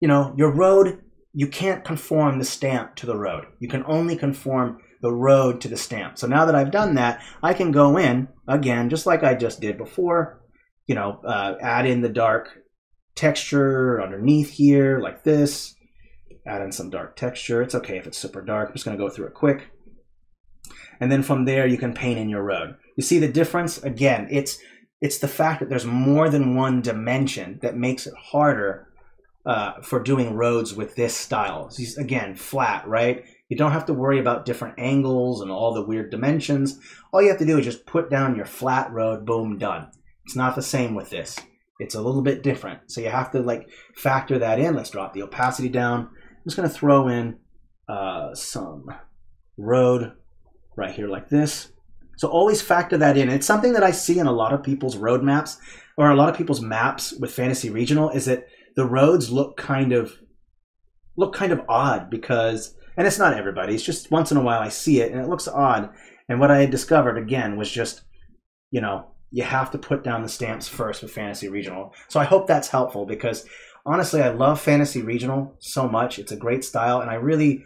Speaker 1: you know, your road, you can't conform the stamp to the road. You can only conform the road to the stamp. So now that I've done that, I can go in, again, just like I just did before, you know, add in the dark texture underneath here, like this. Add in some dark texture. It's okay if it's super dark. I'm just going to go through it quick. And then from there, you can paint in your road. You see the difference? Again, it's the fact that there's more than one dimension that makes it harder for doing roads with this style. So again, flat, right? You don't have to worry about different angles and all the weird dimensions. All you have to do is just put down your flat road, boom, done. It's not the same with this. It's a little bit different. So you have to like factor that in. Let's drop the opacity down. I'm just going to throw in some road right here like this. So always factor that in. It's something that I see in a lot of people's road maps or a lot of people's maps with Fantasy Regional is that the roads look kind of odd because, and it's not everybody, it's just once in a while I see it and it looks odd. And what I had discovered again was just, you know, you have to put down the stamps first with Fantasy Regional. So I hope that's helpful because honestly, I love Fantasy Regional so much. It's a great style and I really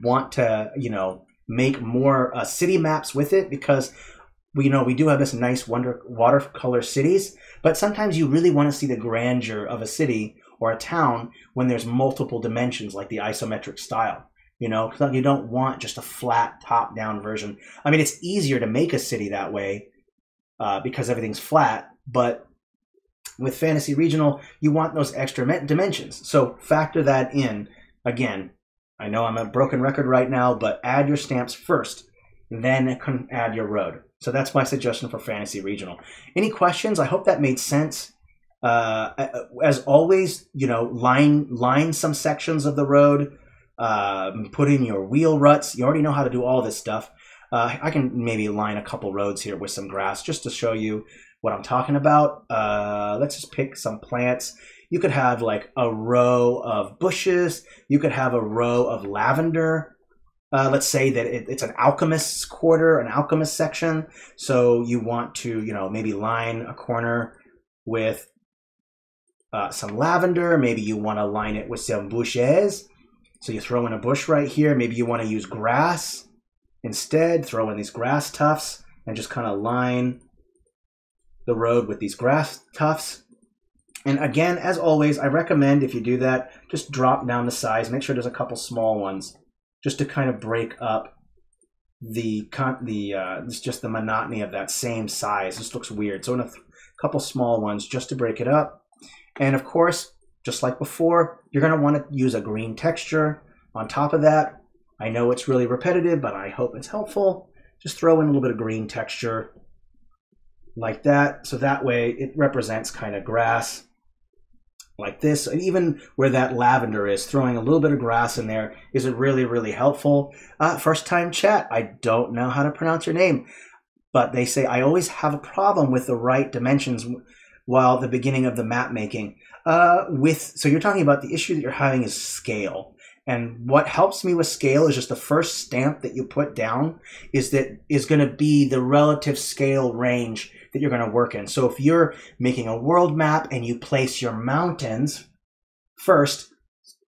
Speaker 1: want to, you know, make more city maps with it because we do have this nice watercolor cities, but sometimes you really want to see the grandeur of a city or a town when there's multiple dimensions like the isometric style. You know, you don't want just a flat top-down version. I mean, it's easier to make a city that way because everything's flat, but with Fantasy Regional, you want those extra dimensions. So factor that in. Again, I know I'm a broken record right now, but add your stamps first, then add your road. So that's my suggestion for Fantasy Regional. Any questions? I hope that made sense. As always, you know, line some sections of the road. Put in your wheel ruts. You already know how to do all this stuff. I can maybe line a couple roads here with some grass just to show you what I'm talking about. Let's just pick some plants. You could have like a row of bushes. You could have a row of lavender. Let's say that it's an alchemist's quarter, an alchemist section. So you want to, you know, maybe line a corner with some lavender. Maybe you want to line it with some bushes. So you throw in a bush right here. Maybe you want to use grass instead. Throw in these grass tufts and just kind of line the road with these grass tufts. And again, as always, I recommend if you do that, just drop down the size. Make sure there's a couple small ones just to kind of break up just the monotony of that same size. This looks weird. So in a couple small ones just to break it up. And of course, just like before, you're going to want to use a green texture on top of that. I know it's really repetitive, but I hope it's helpful. Just throw in a little bit of green texture like that. So that way it represents kind of grass like this. And even where that lavender is, throwing a little bit of grass in there is really, really helpful. First time chat, I don't know how to pronounce your name, but they say I always have a problem with the right dimensions while the beginning of the map making. So you're talking about the issue that you're having is scale. And what helps me with scale is just the first stamp that you put down is going to be the relative scale range that you're going to work in. So if you're making a world map and you place your mountains first,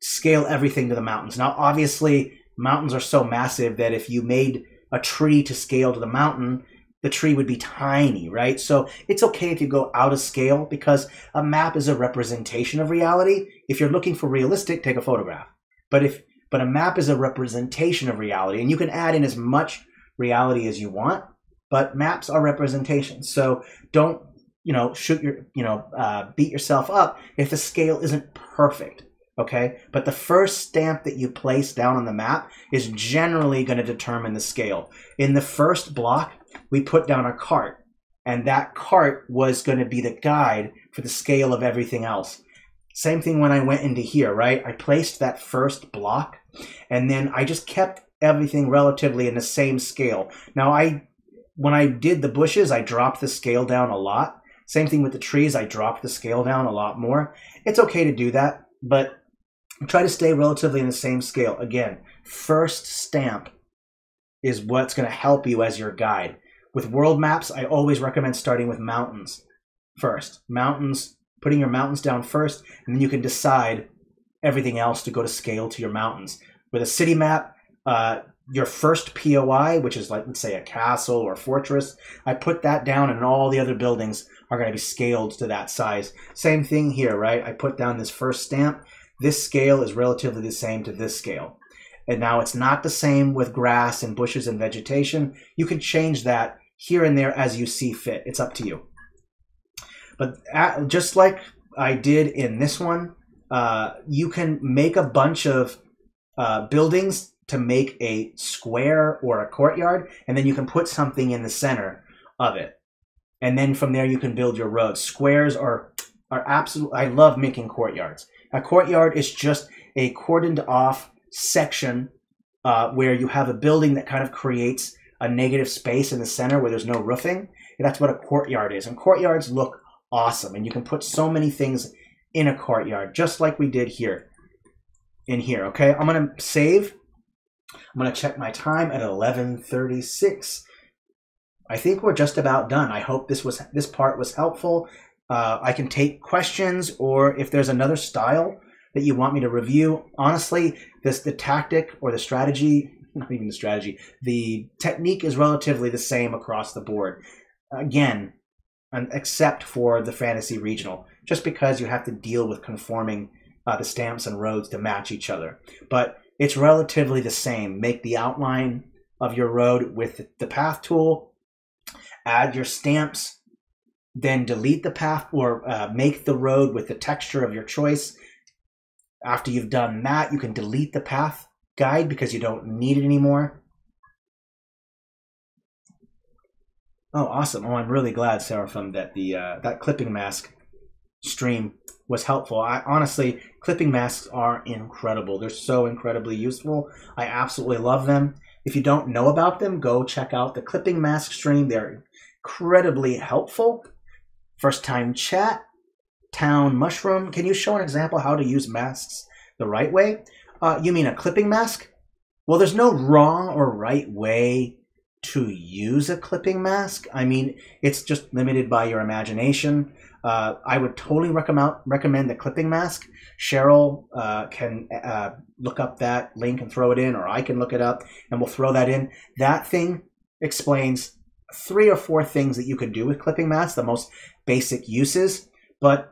Speaker 1: scale everything to the mountains. Now, obviously, mountains are so massive that if you made a tree to scale to the mountain, the tree would be tiny, right? So it's okay if you go out of scale because a map is a representation of reality. If you're looking for realistic, take a photograph. But a map is a representation of reality, and you can add in as much reality as you want, but maps are representations. So don't, beat yourself up if the scale isn't perfect, okay? But the first stamp that you place down on the map is generally going to determine the scale. In the first block, we put down a cart, and that cart was going to be the guide for the scale of everything else. Same thing when I went into here, right? I placed that first block, and then I just kept everything relatively in the same scale. Now, when I did the bushes, I dropped the scale down a lot. Same thing with the trees, I dropped the scale down a lot more. It's okay to do that, but try to stay relatively in the same scale. Again, first stamp is what's going to help you as your guide. With world maps, I always recommend starting with mountains first. Mountains, putting your mountains down first, and then you can decide everything else to go to scale to your mountains. With a city map, your first POI, which is like, let's say, a castle or a fortress, I put that down, and all the other buildings are going to be scaled to that size. Same thing here, right? I put down this first stamp. This scale is relatively the same to this scale. And now it's not the same with grass and bushes and vegetation. You can change that here and there as you see fit. It's up to you. But just like I did in this one, you can make a bunch of buildings to make a square or a courtyard, and then you can put something in the center of it. And then from there you can build your roads. Squares are absolute. I love making courtyards. A courtyard is just a cordoned off section where you have a building that kind of creates a negative space in the center where there's no roofing. And that's what a courtyard is. And courtyards look awesome, and you can put so many things in a courtyard, just like we did here. In here, okay? I'm gonna save. I'm gonna check my time at 11:36. I think we're just about done. I hope this part was helpful. I can take questions, or if there's another style that you want me to review. Honestly, the tactic or the strategy, not even the strategy, the technique is relatively the same across the board. Again, except for the Fantasy Regional, just because you have to deal with conforming the stamps and roads to match each other. But it's relatively the same. Make the outline of your road with the path tool, add your stamps, then delete the path, or make the road with the texture of your choice. After you've done that, you can delete the path guide because you don't need it anymore. Oh, awesome. Oh, I'm really glad, Seraphim, that that clipping mask stream was helpful. Honestly, clipping masks are incredible. They're so incredibly useful. I absolutely love them. If you don't know about them, go check out the clipping mask stream. They're incredibly helpful. First time chat, Town Mushroom. Can you show an example how to use masks the right way? You mean a clipping mask? Well, there's no wrong or right way to use a clipping mask. I mean, it's just limited by your imagination. I would totally recommend the clipping mask. Cheryl can look up that link and throw it in, or I can look it up and we'll throw that in. That thing explains 3 or 4 things that you could do with clipping masks, the most basic uses, but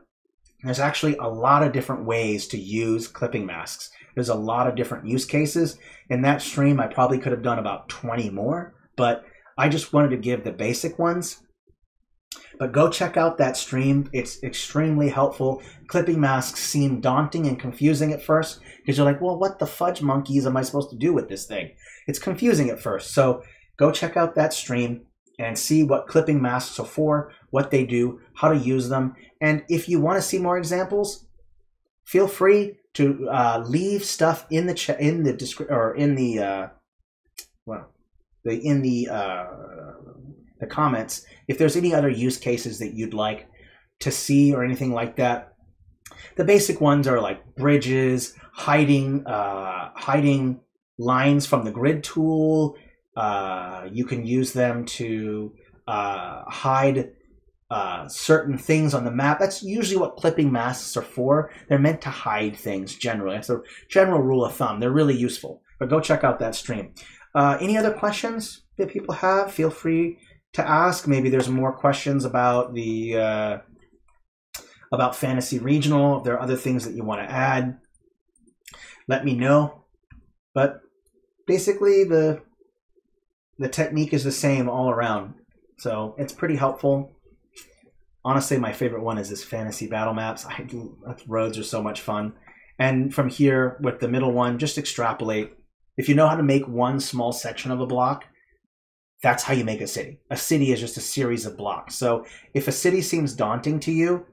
Speaker 1: there's actually a lot of different ways to use clipping masks. There's a lot of different use cases. In that stream, I probably could have done about 20 more, but I just wanted to give the basic ones. But go check out that stream. It's extremely helpful. Clipping masks seem daunting and confusing at first because you're like, well, what the fudge monkeys am I supposed to do with this thing? It's confusing at first. So go check out that stream and see what clipping masks are for, what they do, how to use them. And if you want to see more examples, feel free to leave stuff in the chat, in the description, or in the comments if there's any other use cases that you'd like to see or anything like that. The basic ones are like bridges, hiding lines from the grid tool. You can use them to hide certain things on the map. That's usually what clipping masks are for. They're meant to hide things generally. That's a general rule of thumb. They're really useful. But go check out that stream. Any other questions that people have? Feel free to ask. Maybe there's more questions about the about Fantasy Regional. If there are other things that you want to add, let me know. But basically, the technique is the same all around, so it's pretty helpful. Honestly, my favorite one is this Fantasy Battlemaps. Roads are so much fun. And from here, with the middle one, just extrapolate. If you know how to make one small section of a block, that's how you make a city. A city is just a series of blocks. So if a city seems daunting to you,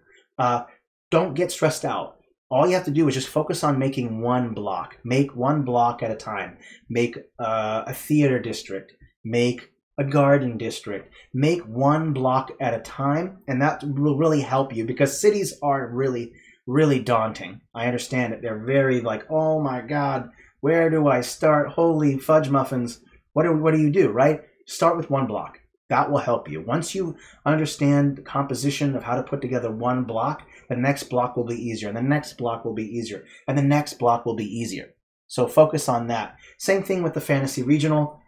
Speaker 1: don't get stressed out. all you have to do is just focus on making one block. Make one block at a time. Make a theater district. Make a garden district. Make one block at a time, and that will really help you, because cities are really, really daunting. I understand it. They're very like, oh my God, where do I start? Holy fudge muffins. What do you do, right? Start with one block. That will help you. Once you understand the composition of how to put together one block, the next block will be easier, and the next block will be easier, and the next block will be easier. So focus on that. Same thing with the Fantasy Regional.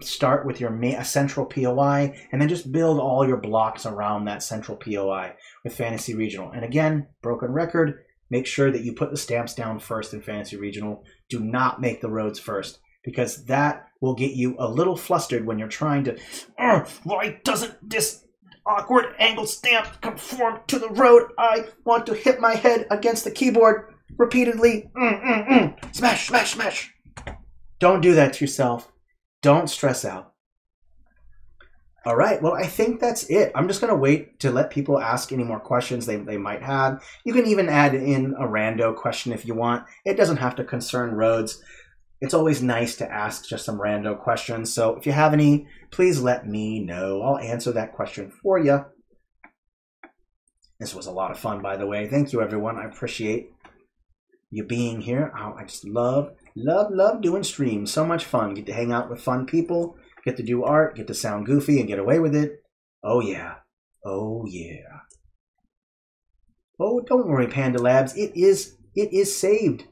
Speaker 1: Start with a central POI, and then just build all your blocks around that central POI with Fantasy Regional. And again, broken record, make sure that you put the stamps down first in Fantasy Regional. Do not make the roads first, because that will get you a little flustered when you're trying to, why doesn't this awkward angled stamp conform to the road? I want to hit my head against the keyboard repeatedly. Smash, smash, smash. Don't do that to yourself. Don't stress out. All right, well, I think that's it. I'm just going to wait to let people ask any more questions they might have. You can even add in a rando question if you want. It doesn't have to concern roads. It's always nice to ask just some rando questions. So if you have any, please let me know. I'll answer that question for you. This was a lot of fun, by the way. Thank you, everyone. I appreciate you being here. Oh, I just love doing streams. So much fun. Get to hang out with fun people. Get to do art. Get to sound goofy and get away with it. Oh, yeah. Oh, yeah. Oh, don't worry, Panda Labs. It is saved.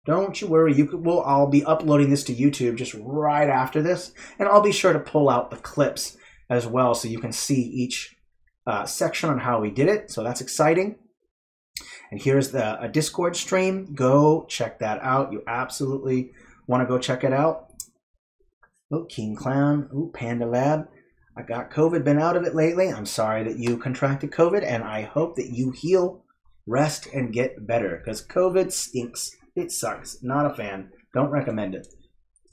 Speaker 1: Don't you worry. I'll be uploading this to YouTube just right after this, and I'll be sure to pull out the clips as well so you can see each section on how we did it. So that's exciting. And here's a Discord stream. Go check that out. You absolutely want to go check it out. Oh, King Clown. Oh, Panda Lab. I got COVID. Been out of it lately. I'm sorry that you contracted COVID, and I hope that you heal, rest, and get better, because COVID stinks. It sucks. Not a fan. Don't recommend it.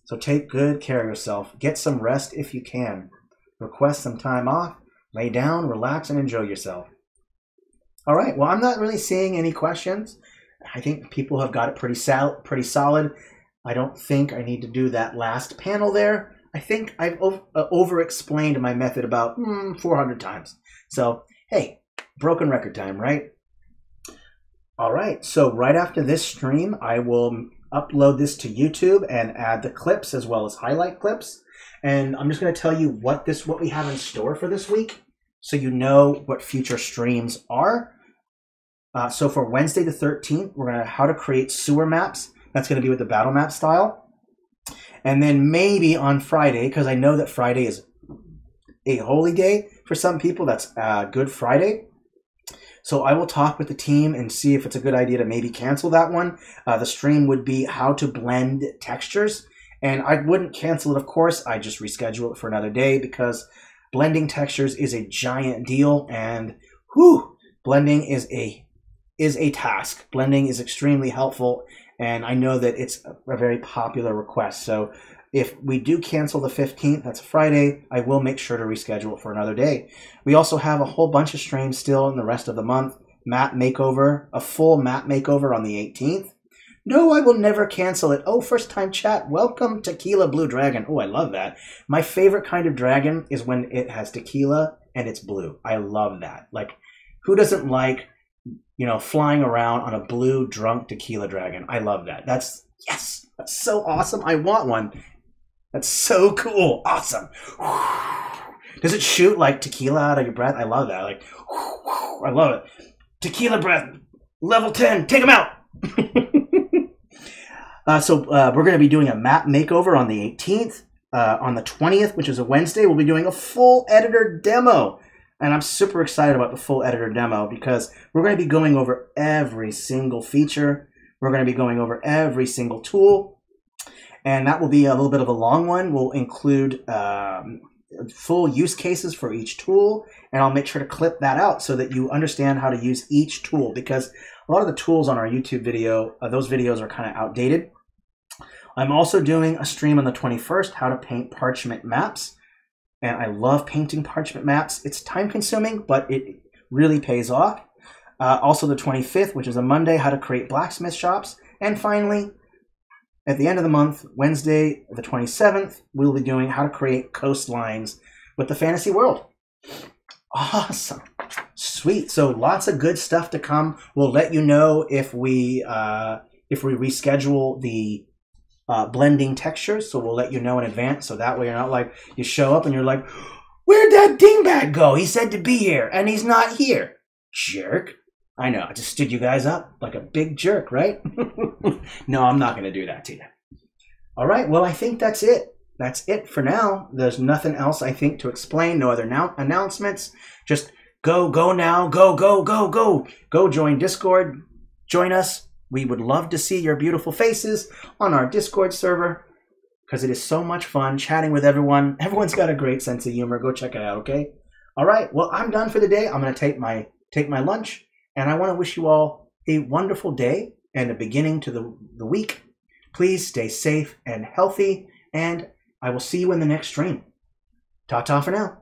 Speaker 1: So take good care of yourself. Get some rest if you can. Request some time off. Lay down, relax, and enjoy yourself. All right. Well, I'm not really seeing any questions. I think people have got it pretty solid. I don't think I need to do that last panel there. I think I've over-explained my method about 400 times. So, hey, broken record time, right? All right, so right after this stream, I will upload this to YouTube and add the clips as well as highlight clips. And I'm just going to tell you what we have in store for this week, so you know what future streams are. So for Wednesday the 13th, we're going to how to create sewer maps. That's going to be with the battle map style. And then maybe on Friday, because I know that Friday is a holy day for some people, that's Good Friday. So I will talk with the team and see if it's a good idea to maybe cancel that one. The stream would be how to blend textures. And I wouldn't cancel it, of course. I just reschedule it for another day, because blending textures is a giant deal. And blending is a task. Blending is extremely helpful. And I know that it's a very popular request. So if we do cancel the 15th, that's a Friday, I will make sure to reschedule it for another day. We also have a whole bunch of streams still in the rest of the month. Map makeover, a full map makeover on the 18th. No, I will never cancel it. Oh, first time chat. Welcome, Tequila Blue Dragon. Oh, I love that. My favorite kind of dragon is when it has tequila and it's blue. I love that. Like, who doesn't like, flying around on a blue drunk tequila dragon? I love that. That's so awesome. I want one. That's so cool. Awesome. Does it shoot like tequila out of your breath? I love that. Like, I love it. Tequila breath, level 10. Take them out. So we're going to be doing a map makeover on the 18th. On the 20th, which is a Wednesday, we'll be doing a full editor demo. And I'm super excited about the full editor demo, because we're going to be going over every single feature. We're going to be going over every single tool. And that will be a little bit of a long one. We'll include full use cases for each tool, and I'll make sure to clip that out so that you understand how to use each tool, because a lot of the tools on our YouTube video, those videos are kind of outdated. I'm also doing a stream on the 21st, how to paint parchment maps. And I love painting parchment maps. It's time consuming, but it really pays off. Also the 25th, which is a Monday, how to create blacksmith shops. And finally, at the end of the month, Wednesday, the 27th, we'll be doing how to create coastlines with the fantasy world. Awesome. Sweet. So lots of good stuff to come. We'll let you know if we reschedule the blending textures. So we'll let you know in advance. So that way you're not like, you show up and you're like, where'd that dingbat go? He said to be here and he's not here. Jerk. I know. I just stood you guys up like a big jerk, right? No, I'm not going to do that to you. All right. Well, I think that's it. That's it for now. There's nothing else, I think, to explain. No other announcements. Just go now. Go join Discord. Join us. We would love to see your beautiful faces on our Discord server because it is so much fun chatting with everyone. Everyone's got a great sense of humor. Go check it out, okay? All right. Well, I'm done for the day. I'm going to take my lunch, and I want to wish you all a wonderful day and a beginning to the week. Please stay safe and healthy, and I will see you in the next stream. Ta-ta for now.